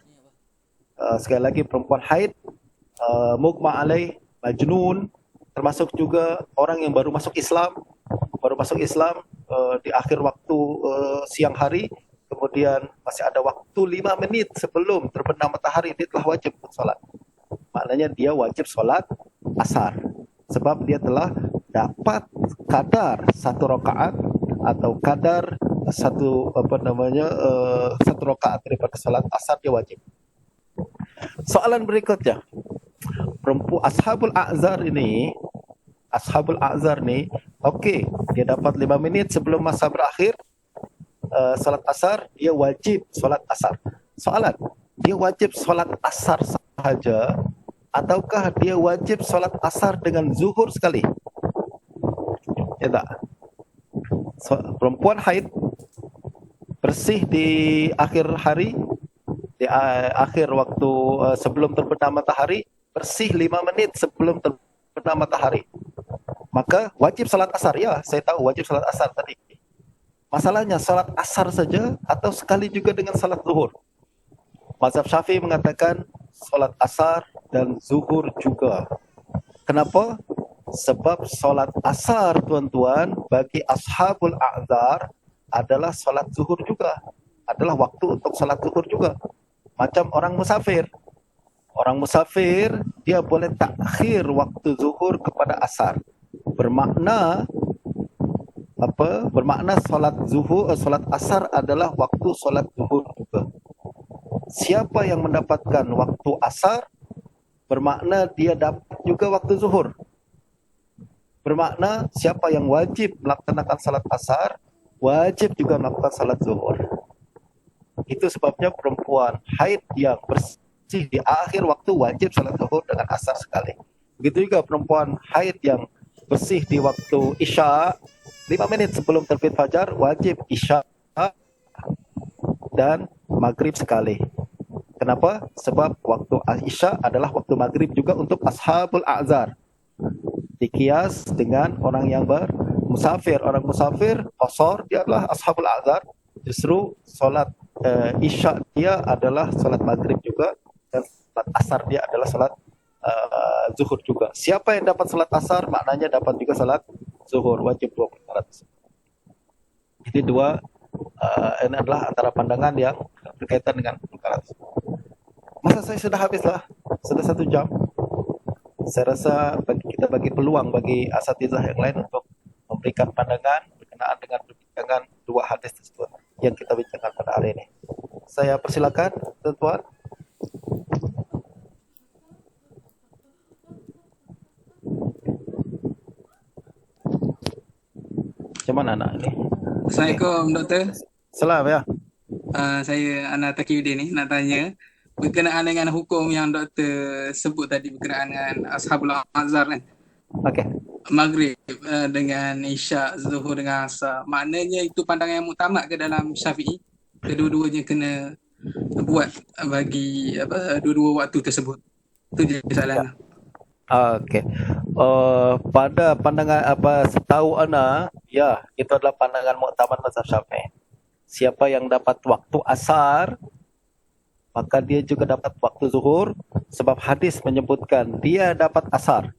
sekali lagi perempuan haid, mugma alaih, majnun, termasuk juga orang yang baru masuk Islam, di akhir waktu siang hari, kemudian masih ada waktu 5 menit sebelum terbenam matahari, dia telah wajib sholat. Maknanya dia wajib sholat asar, sebab dia telah dapat kadar satu rakaat atau kadar satu rakaat daripada salat asar, dia wajib. Soalan berikutnya, perempuan ashabul a'zar ini, okey, dia dapat 5 menit sebelum masa berakhir salat asar, dia wajib salat asar. Soalan, dia wajib salat asar sahaja ataukah dia wajib salat asar dengan zuhur sekali? Ya tak? Perempuan haid bersih di akhir hari, di akhir waktu sebelum terbenam matahari, bersih 5 menit sebelum terbenam matahari, maka wajib salat asar. Ya, saya tahu wajib salat asar tadi. Masalahnya salat asar saja atau sekali juga dengan salat zuhur? Mazhab Syafi'i mengatakan salat asar dan zuhur juga. Kenapa? Sebab salat asar, tuan-tuan, bagi ashabul a'zar adalah salat zuhur juga, adalah waktu untuk salat zuhur juga. Macam orang musafir. Orang musafir dia boleh takhir waktu zuhur kepada asar. Bermakna apa? Bermakna salat zuhur, salat asar adalah waktu salat zuhur juga. Siapa yang mendapatkan waktu asar, bermakna dia dapat juga waktu zuhur. bermakna siapa yang wajib melaksanakan salat asar, wajib juga melakukan salat zuhur. Itu sebabnya perempuan haid yang bersih di akhir waktu wajib salat zuhur dengan asar sekali. Begitu juga perempuan haid yang bersih di waktu isya 5 menit sebelum terbit fajar wajib isya dan maghrib sekali. Kenapa? Sebab waktu isya adalah waktu maghrib juga untuk ashabul a'zar. Dikias dengan orang yang bermusafir. Orang musafir, qasar, dia adalah ashabul a'zar. Justru solat isya dia adalah solat maghrib juga, dan solat asar dia adalah solat zuhur juga. Siapa yang dapat salat asar, maknanya dapat juga salat zuhur, wajib 2 rakaat. Jadi ini adalah antara pandangan yang berkaitan dengan perkara tersebut. Masa saya sudah habislah, sudah 1 jam. Saya rasa kita bagi peluang bagi asatizah yang lain untuk memberikan pandangan berkenaan dengan perbincangan 2 hadis tersebut yang kita bincangkan pada hari ini. Saya persilakan, tuan-tuan. Macam mana anak ini? Assalamualaikum Doktor. Salam ya. Saya Ana Taqiyuddin ni nak tanya berkenaan dengan hukum yang Doktor sebut tadi berkenaan dengan Ashabul Azhar kan. Okey. Maghrib dengan Isyak, Zuhur dengan Asar. Maknanya itu pandangan yang muktamad ke dalam Syafi'i? Kedua-duanya kena buat bagi dua-dua waktu tersebut. Itu je soalan. Okey. Pada pandangan setahu ana, ya, itu adalah pandangan muktamad mazhab Syafi'i. Siapa yang dapat waktu asar, maka dia juga dapat waktu zuhur, sebab hadis menyebutkan dia dapat asar.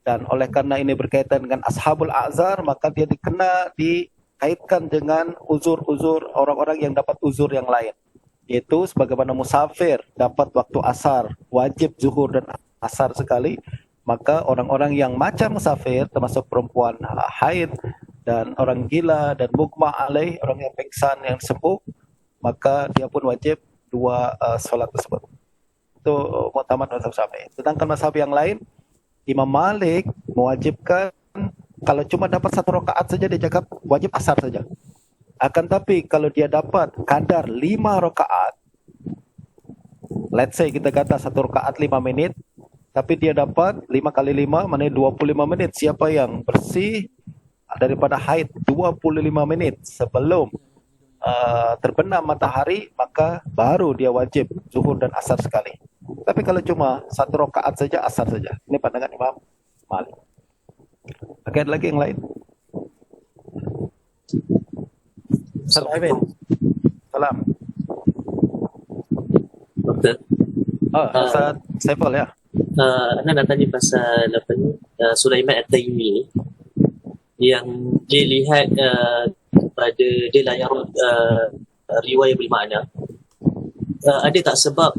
Dan oleh karena ini berkaitan dengan ashabul a'zar, maka dia dikaitkan dengan uzur-uzur orang-orang yang dapat uzur yang lain. Yaitu sebagaimana musafir dapat waktu asar, wajib zuhur dan asar sekali, maka orang-orang yang macam musafir, termasuk perempuan haid dan orang gila dan mugma alaih, orang yang pingsan yang sembuh, maka dia pun wajib 2 solat tersebut. Itu muktamad mazhab Syafi'i. Sedangkan mazhab yang lain, Imam Malik mewajibkan kalau cuma dapat 1 rakaat saja dia cakap wajib asar saja. Akan tapi kalau dia dapat kadar 5 rakaat, let's say kita kata 1 rakaat 5 menit, tapi dia dapat 5 kali 5 maknanya 25 menit. Siapa yang bersih daripada haid 25 menit sebelum terbenam matahari, maka baru dia wajib zuhur dan asar sekali. Tapi kalau cuma 1 rakaat saja, asar saja. Ini pandangan Imam Malik. Oke, ada lagi yang lain? Assalamualaikum. Salam. Doktor. Ustaz Saiful ya. Ana nak tanya pasal apa ni, Sulaiman At-Taimi ni yang dia lihat kepada dia layak riwayat bermakna. Ada tak sebab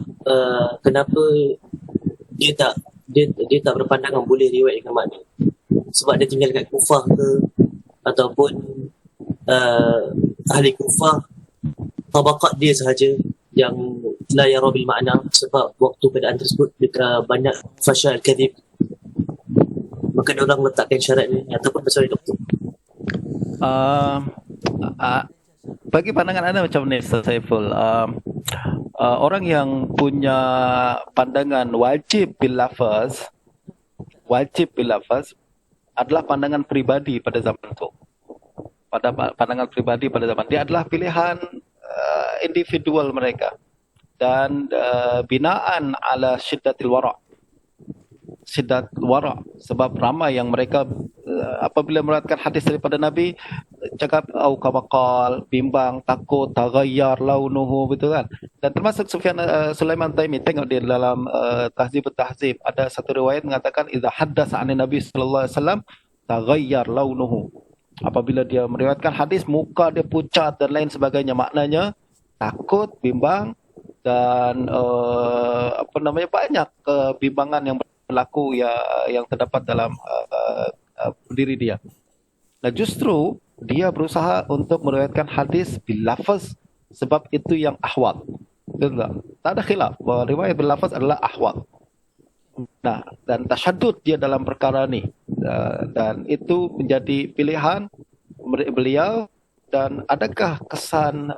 kenapa dia tak berpandangan boleh riwayat dengan makna? Sebab dia tinggal kat Kufah ke, ataupun ahli Kufah tabaqat dia sahaja yang la yara bil makna, sebab waktu keadaan tersebut banyak fasyal kadhib, maka dia orang letakkan syarat ni, ataupun pasal doktor. Bagi pandangan anda macam ni, Ustaz Saiful, orang yang punya pandangan wajib bil lafaz adalah pandangan pribadi pada zaman itu. Pada pandangan pribadi pada zaman, dia adalah pilihan individual mereka, dan binaan ala syiddatil wara', sebab ramai yang mereka apabila meriwayatkan hadis daripada Nabi cakap au kabaqal, bimbang, takut, taghayyar launuhu, betul kan? Dan termasuk Sulaiman Taimi, tengok dia dalam Tahzibut Tahzib, ada satu riwayat mengatakan idza haddatsa 'an Nabi sallallahu alaihi wasallam taghayyar launuhu. Apabila dia meriwayatkan hadis, muka dia pucat dan lain sebagainya, maknanya takut, bimbang, dan banyak kebimbangan yang berlaku yang terdapat dalam diri dia. Nah, justru dia berusaha untuk meriwayatkan hadis bil lafaz sebab itu yang ahwat. Tak ada khilaf bahawa riwayat bil lafaz adalah ahwat. Nah, dan tasyaddud dia dalam perkara ni. dan itu menjadi pilihan beliau. Dan adakah kesan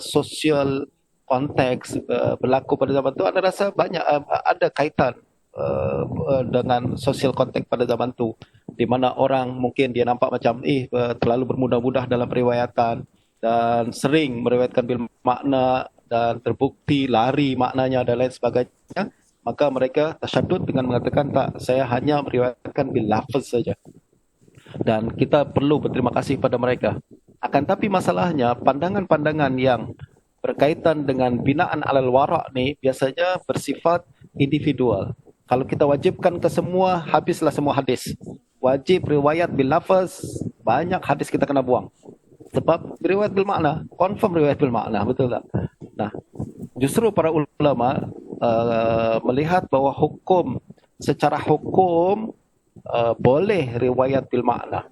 sosial konteks berlaku pada zaman itu? Anda rasa banyak ada kaitan dengan sosial konteks pada zaman itu, di mana orang mungkin dia nampak macam terlalu bermudah-mudah dalam periwayatan dan sering meriwayatkan bil makna dan terbukti lari maknanya dan lain sebagainya, maka mereka tasyadud dengan mengatakan tak, saya hanya meriwayatkan bil lafaz saja. Dan kita perlu berterima kasih pada mereka. Akan tapi masalahnya pandangan-pandangan yang berkaitan dengan binaan alal wara' ni biasanya bersifat individual. Kalau kita wajibkan ke semua, habislah semua hadis. Wajib riwayat bil lafaz, banyak hadis kita kena buang. Sebab riwayat bil makna, confirm riwayat bil makna, betul tak? Nah, justru para ulama melihat bahawa secara hukum boleh riwayat bil makna.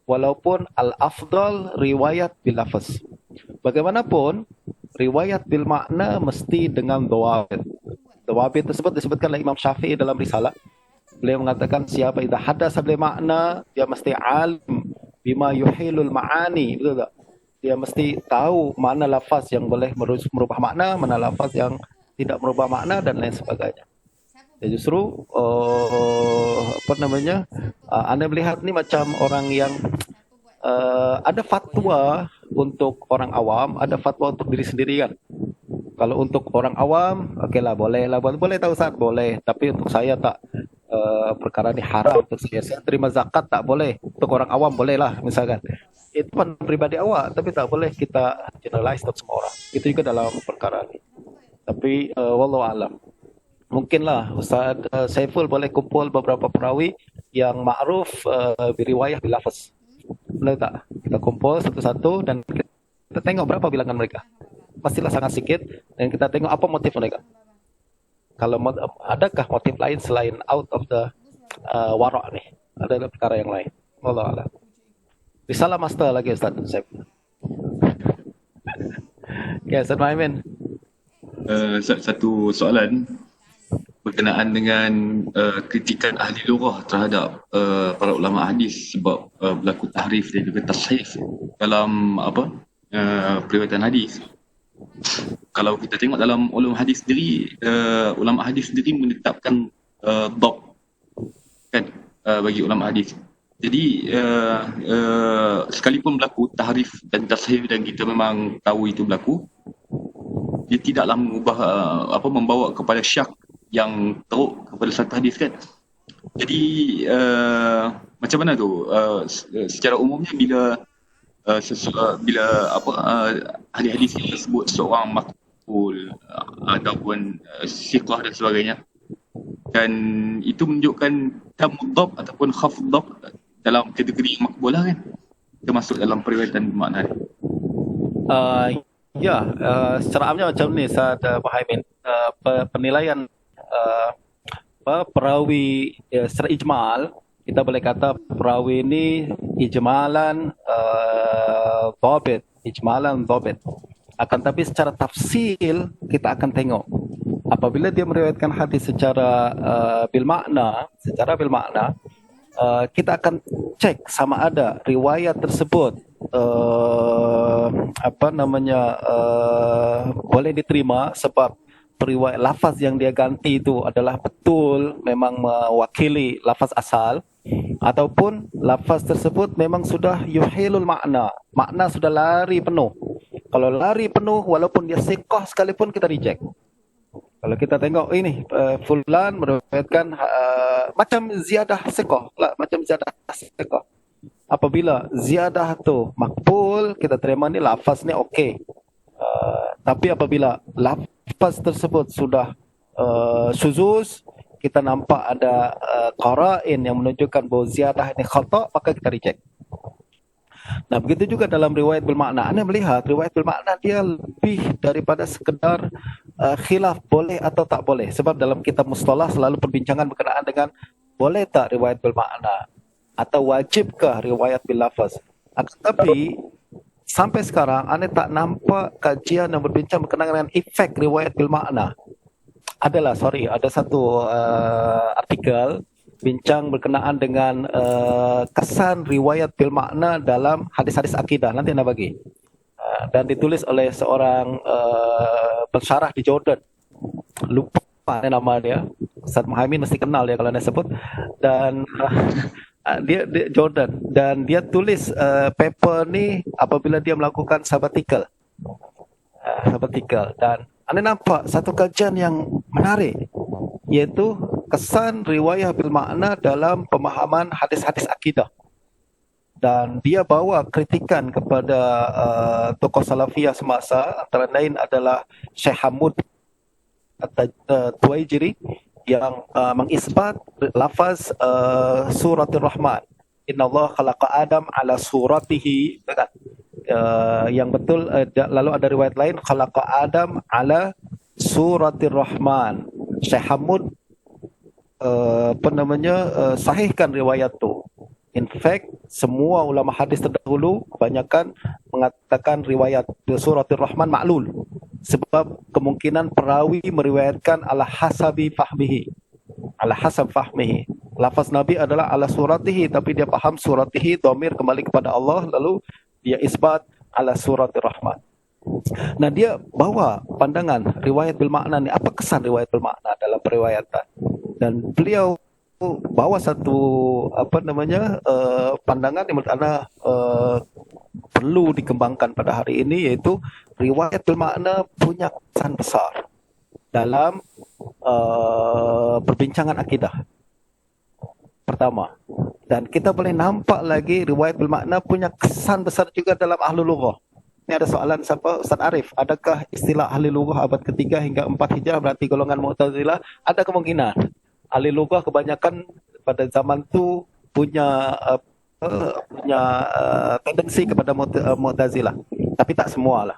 Walaupun al-afdal riwayat bil lafaz. Bagaimanapun, riwayat bil makna mesti dengan dhawabit. Dhawabit tersebut disebutkan oleh Imam Syafi'i dalam risalah. Beliau mengatakan siapa idza hadatsa bil makna, dia mesti alim bima yuhilul ma'ani, betul tak? Dia mesti tahu mana lafaz yang boleh merubah makna, mana lafaz yang tidak merubah makna dan lain sebagainya. Ya justru anda melihat ni macam orang yang ada fatwa untuk orang awam, ada fatwa untuk diri sendiri kan. Kalau untuk orang awam, okeylah boleh tahu Ustaz, boleh. Tapi untuk saya tak, perkara ni haram untuk saya terima zakat tak boleh. Untuk orang awam boleh lah misalkan. Itu pun pribadi awak, tapi tak boleh kita generalize untuk semua orang. Itu juga dalam perkara ni. Tapi wallahu alam. Mungkinlah Ustaz Saiful boleh kumpul beberapa perawi yang ma'ruf biriwayah bil lafaz. Boleh tak? Kita kumpul satu-satu dan kita tengok berapa bilangan mereka. Pastilah sangat sikit dan kita tengok apa motif mereka. Kalau adakah motif lain selain out of the wara' ni? Ada perkara yang lain. Wallahu a'lam. Risalah master lagi Ustaz Saiful. Ya, Ustaz Muhammad. Satu soalan berkenaan dengan kritikan ahli lughah terhadap para ulama hadis sebab berlaku tahrif dan juga tashif dalam periwayatan hadis. Kalau kita tengok dalam ulama hadis sendiri, ulama hadis sendiri menetapkan dhab kan bagi ulama hadis. Jadi sekalipun berlaku tahrif dan tashif dan kita memang tahu itu berlaku, dia tidaklah mengubah membawa kepada syak yang teruk kepada satu hadis kan. Jadi macam mana tu secara umumnya bila ahli hadis tersebut seorang maqbul ataupun siqah dan sebagainya, dan itu menunjukkan tamdhab ataupun khafdhab dalam kategori yang makbulah kan, termasuk dalam periwayatan makna ni. Secara amnya macam ni Ustaz Muhammad. Penilaian perawi secara ijmal, kita boleh kata perawi ini ijmalan dhabit. Akan tapi secara tafsil kita akan tengok apabila dia meriwayatkan hadis secara bil makna, kita akan cek sama ada riwayat tersebut boleh diterima sebab periwayat lafaz yang dia ganti itu adalah betul memang mewakili lafaz asal, ataupun lafaz tersebut memang sudah yuhilul makna sudah lari penuh. Kalau lari penuh walaupun dia siqah sekalipun kita reject. Kalau kita tengok ini fulan meriwayatkan macam ziyadah siqah lah, apabila ziyadah tu makbul, kita terima ni lafaz ni okey. Tapi apabila lafaz tersebut sudah syuzuz, kita nampak ada qara'in yang menunjukkan bahawa ziyadah ini khata', maka kita reject. Nah, begitu juga dalam riwayat bil makna. Anda melihat riwayat bil makna dia lebih daripada sekedar khilaf boleh atau tak boleh. Sebab dalam kitab mustalah selalu perbincangan berkenaan dengan boleh tak riwayat bil makna atau wajibkah riwayat bil lafaz. Tapi sampai sekarang anda tak nampak kajian yang berbincang berkenaan dengan efek riwayat bil makna. Ada satu artikel bincang berkenaan dengan kesan riwayat bil makna dalam hadis-hadis akidah. Nanti Anda bagi. Dan ditulis oleh seorang pensyarah di Jordan. Lupa nama dia. Ustaz Muhammad mesti kenal dia kalau Anda sebut. Dan dia Jordan. Dan dia tulis paper ni apabila dia melakukan sabbatical. Dan Anda nampak satu kajian yang menarik, iaitu kesan riwayat bil makna dalam pemahaman hadis-hadis akidah. Dan dia bawa kritikan kepada tokoh salafiyah semasa, antara lain adalah Syekh Hamud Tuwaijiri yang mengisbat lafaz suratul Rahman. Inna Allah khalaqa Adam ala suratihi. Yang betul, lalu ada riwayat lain khalaqa Adam ala suratul Rahman. Syekh Hamud sahihkan riwayat tu. In fact, semua ulama hadis terdahulu kebanyakan mengatakan riwayat suratul Rahman ma'lul, sebab kemungkinan perawi meriwayatkan ala hasab fahmihi. Lafaz Nabi adalah ala suratihi, tapi dia faham suratihi dhamir kembali kepada Allah, lalu dia isbat ala suratul Rahman. Nah, dia bawa pandangan riwayat bil makna ni, apa kesan riwayat bil makna dalam periwayatan. Dan beliau bawa satu pandangan yang menurut ana perlu dikembangkan pada hari ini, yaitu riwayat bil makna punya kesan besar dalam perbincangan akidah. Pertama, dan kita boleh nampak lagi riwayat bil makna punya kesan besar juga dalam ahlul lughah. Ini ada soalan siapa? Ustaz Arif, adakah istilah ahli lughah abad ketiga hingga 4 Hijrah berarti golongan Mu'tazilah? Ada kemungkinan. Ahli lughah kebanyakan pada zaman tu punya tendensi kepada Mu'tazilah. Tapi tak semua.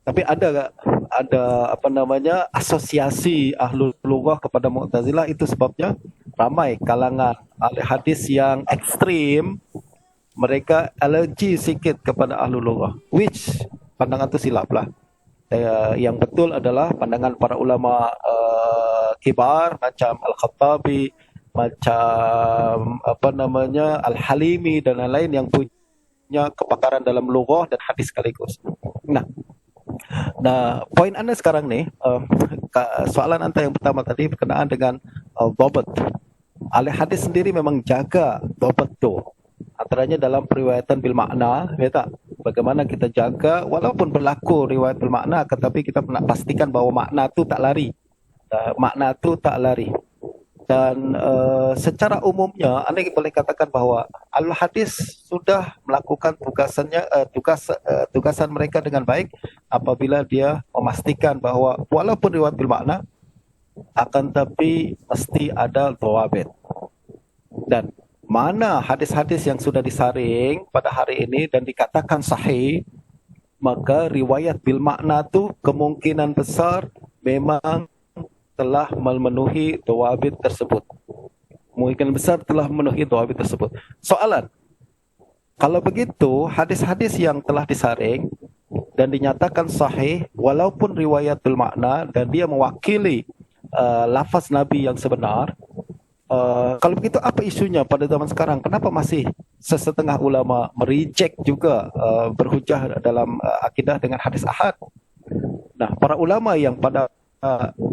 Tapi ada asosiasi ahli lughah kepada Mu'tazilah. Itu sebabnya ramai kalangan ahli hadis yang ekstrim, mereka alergi sikit kepada ahli lughah, which pandangan tu silap lah. Yang betul adalah pandangan para ulama kibar macam Al-Khattabi, macam Al-Halimi dan lain-lain yang punya kepakaran dalam lughah dan hadis sekaligus. Nah, poin anda sekarang ni, soalan anda yang pertama tadi berkenaan dengan dhabat. Ahli hadis sendiri memang jaga dhabat tu. Antaranya dalam periwayatan bil makna, ya tak? Bagaimana kita jaga walaupun berlaku riwayat bil makna, tetapi kita nak pastikan bahawa makna tu tak lari. Dan secara umumnya anda boleh katakan bahawa al-hadis sudah melakukan tugasan mereka dengan baik apabila dia memastikan bahawa walaupun riwayat bil makna, akan tapi mesti ada dhawabit. Dan mana hadis-hadis yang sudah disaring pada hari ini dan dikatakan sahih, maka riwayat bil makna tu kemungkinan besar memang telah memenuhi dhawabit tersebut. Soalan, kalau begitu hadis-hadis yang telah disaring dan dinyatakan sahih walaupun riwayat bil makna dan dia mewakili lafaz Nabi yang sebenar, kalau begitu apa isunya pada zaman sekarang? Kenapa masih sesetengah ulama mereject juga berhujah dalam akidah dengan hadis ahad? Nah, para ulama yang pada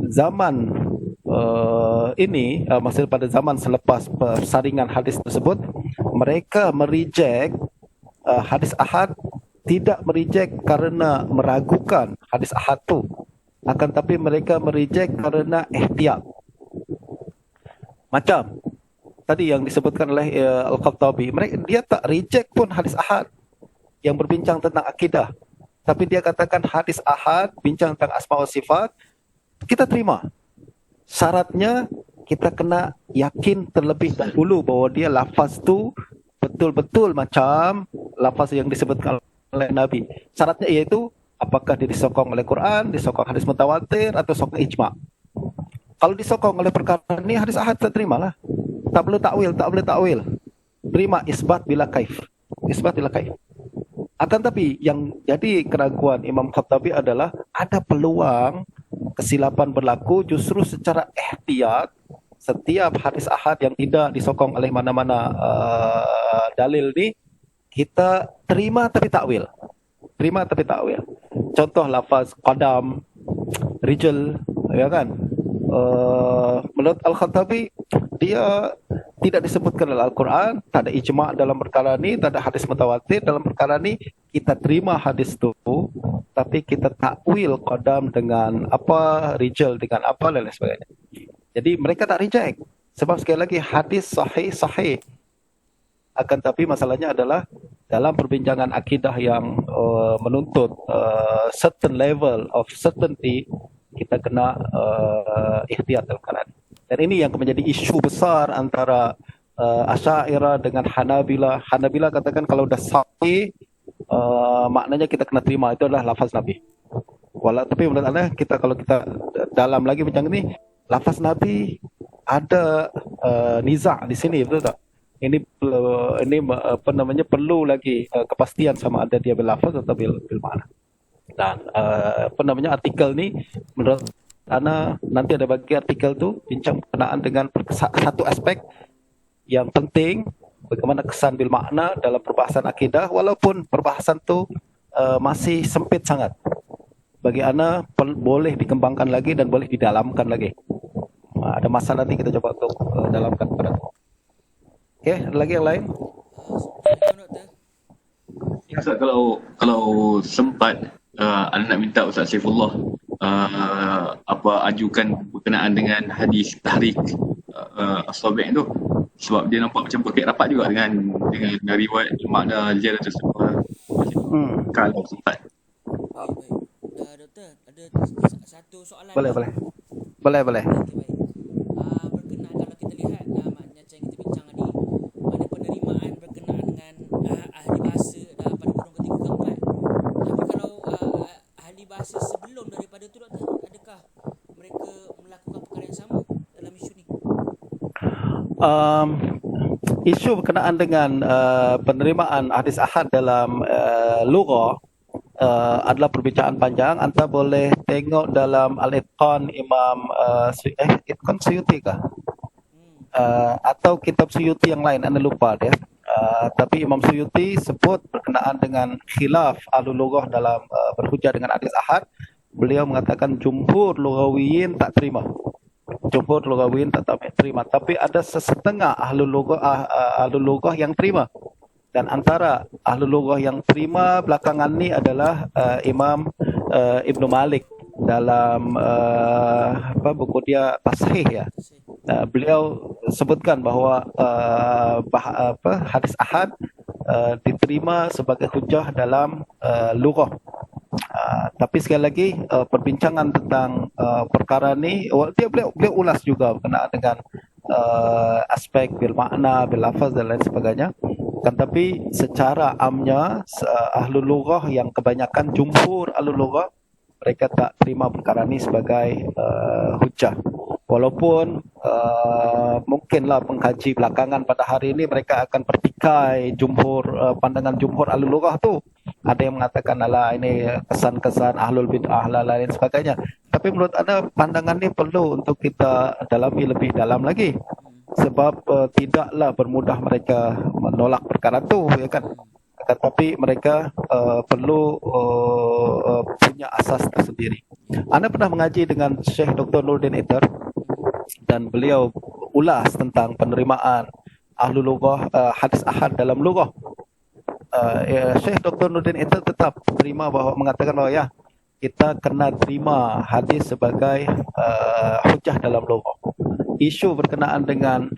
zaman ini, maksud pada zaman selepas persaringan hadis tersebut, mereka mereject hadis ahad, tidak mereject kerana meragukan hadis ahad tu, akan tapi mereka mereject kerana ihtiyat. Macam tadi yang disebutkan oleh Al-Khattabi, dia tak reject pun hadis ahad yang berbincang tentang akidah, tapi dia katakan hadis ahad bincang tentang asma wa sifat, kita terima. Syaratnya kita kena yakin terlebih dahulu bahawa dia lafaz tu betul-betul macam lafaz yang disebutkan oleh Nabi. Syaratnya iaitu apakah dia disokong oleh Quran, disokong hadis mutawatir atau sokong ijma'. Kalau disokong oleh perkara ni, hadis ahad tak terimalah. Tak perlu takwil. Terima isbat bila kaif. Akan tapi yang jadi keraguan Imam Khattabi adalah ada peluang kesilapan berlaku justru secara ihtiyat setiap hadis ahad yang tidak disokong oleh mana-mana dalil ni, kita terima tapi takwil. Terima tapi takwil. Contoh lafaz qadam, rijal, ya kan? Menurut Al-Khattabi, dia tidak disebutkan dalam Al-Quran, tak ada ijma' dalam perkara ni, tak ada hadis mutawatir dalam perkara ni. Kita terima hadis tu, tapi kita takwil qadam dengan apa, rijal dengan apa dan lain sebagainya. Jadi mereka tak reject. Sebab sekali lagi hadis sahih. Akan tapi masalahnya adalah dalam perbincangan akidah yang menuntut certain level of certainty, kita kena ihtiyat dalam keadaan. Dan ini yang menjadi isu besar antara Asy'ariyah dengan Hanabilah. Hanabilah katakan kalau dah sahih, maknanya kita kena terima itu adalah lafaz Nabi. Tapi menurut anda, kalau kita dalam lagi macam ni, lafaz Nabi ada niza' di sini, betul tak? Ini apa namanya, perlu lagi kepastian sama ada dia bil lafaz atau bil makna. Dan apa namanya, artikel ni menurut ana nanti ada bagi artikel tu bincang berkenaan dengan satu aspek yang penting, bagaimana kesan bil makna dalam perbahasan akidah, walaupun perbahasan tu masih sempit sangat. Bagi ana boleh dikembangkan lagi dan boleh didalamkan lagi. Ada masa nanti kita coba untuk dalamkan pada tu. Okey, ada lagi yang lain? Ustaz, kalau sempat anda nak minta Ustaz Saifullah ajukan berkenaan dengan hadis tahrik as-sabi' tu, sebab dia nampak macam berkait rapat juga dengan riwayat makna ziyadah tersebut. Kalau sempat. Doktor, ada satu soalan. Boleh. Okey, baik. Berkenaan, kalau kita lihat macam yang kita bincang tadi, ada penerimaan berkenaan dengan ahli bahasa pada kurung ketiga keempat. Tapi kalau ahli bahasa sebelum daripada tu, doktor, adakah mereka melakukan perkara yang sama dalam isu ni? Isu berkenaan dengan penerimaan hadis ahad dalam lughah adalah perbincangan panjang. Anda boleh tengok dalam Al-Itqan Imam Itqan Suyuti kah? Atau kitab Suyuti yang lain, anda lupa dia. Tapi Imam Suyuti sebut berkenaan dengan khilaf ahlul lughah dalam berhujah dengan hadis ahad. Beliau mengatakan jumhur lughawiyin tak terima. Jumhur lughawiyin tak terima. Tapi ada sesetengah ahlul lughah yang terima. Dan antara ahlul lughah yang terima belakangan ni adalah Imam Ibnu Malik dalam buku dia Tashih, ya. Beliau sebutkan bahawa hadis ahad diterima sebagai hujah dalam lughah. Tapi sekali lagi perbincangan tentang perkara ni, beliau ulas juga berkenaan dengan aspek bil makna, bil lafaz dan lain sebagainya. Kan tapi secara amnya ahlul lughah yang kebanyakan jumhur ahlul lughah, mereka tak terima perkara ni sebagai hujah. Walaupun mungkinlah pengkaji belakangan pada hari ini mereka akan pertikai pandangan jumhur ahlul lughah tu. Ada yang mengatakan ala ini kesan-kesan ahlul bid'ah dan lain sebagainya. Tapi menurut anda pandangan ni perlu untuk kita dalami lebih dalam lagi. Sebab tidaklah bermudah mereka menolak perkara tu, ya kan? Tetapi mereka perlu punya asas tersendiri. Anda pernah mengaji dengan Syekh Dr. Nuruddin Itar dan beliau ulas tentang penerimaan ahlul lughah hadis ahad dalam lughah. Syekh Dr. Nuruddin Itar tetap mengatakan bahawa ya, kita kena terima hadis sebagai hujah dalam lughah. Isu berkenaan dengan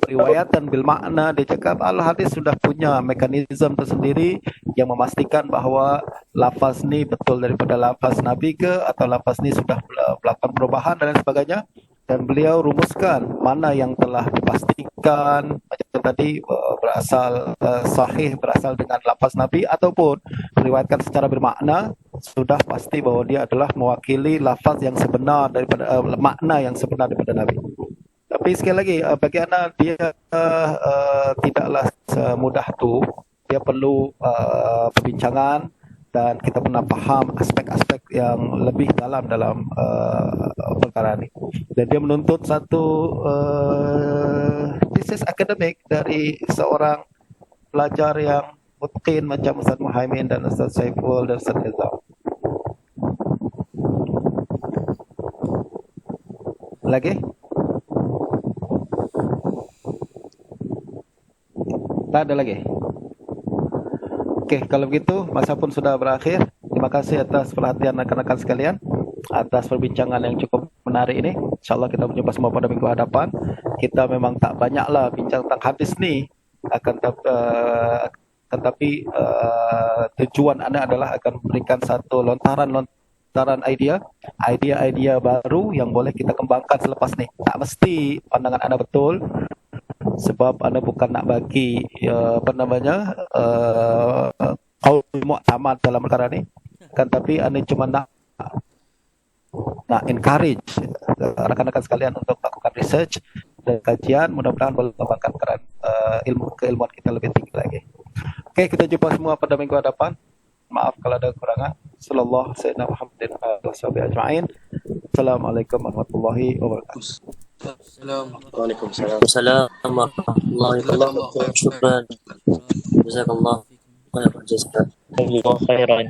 periwayatan bil makna, dia cakap al-hadis sudah punya mekanisme tersendiri yang memastikan bahawa lafaz ni betul daripada lafaz Nabi ke, atau lafaz ni sudah melakukan perubahan dan lain sebagainya. Dan beliau rumuskan mana yang telah dipastikan macam tadi berasal sahih, berasal dengan lafaz Nabi, ataupun diriwayatkan secara bermakna, sudah pasti bahawa dia adalah mewakili lafaz yang sebenar daripada makna yang sebenar daripada Nabi. Tapi sekali lagi, bagi anak dia tidaklah semudah tu. Dia perlu perbincangan dan kita pernah faham aspek-aspek yang lebih dalam dalam perkara ini. Dan dia menuntut satu thesis akademik dari seorang pelajar yang mungkin macam Ustaz Muhaimin dan Ustaz Saiful dan Ustaz Nizam. Lagi? Tak ada lagi? Okey, kalau begitu masa pun sudah berakhir. Terima kasih atas perhatian rakan-rakan sekalian, atas perbincangan yang cukup menarik ini. InsyaAllah kita berjumpa semua pada minggu hadapan. Kita memang tak banyaklah bincang tentang hadis ni, tetapi tujuan anda adalah akan memberikan satu lontaran idea baru yang boleh kita kembangkan selepas ni. Tak mesti pandangan anda betul, sebab anda bukan nak bagi qaul mu'tamad dalam perkara ni, kan, tapi anda cuma nak encourage rakan-rakan sekalian untuk lakukan research dan kajian. Mudah-mudahan boleh mengembangkan keilmuan kita lebih tinggi lagi. Okey, kita jumpa semua pada minggu hadapan. Maaf kalau ada kekurangan. Sallallahu sayyidina Muhammadin wa alihi ajma'in. Assalamualaikum warahmatullahi wabarakatuh. Waalaikumsalam warahmatullahi wabarakatuh. Syukran. Jazakallah khairan.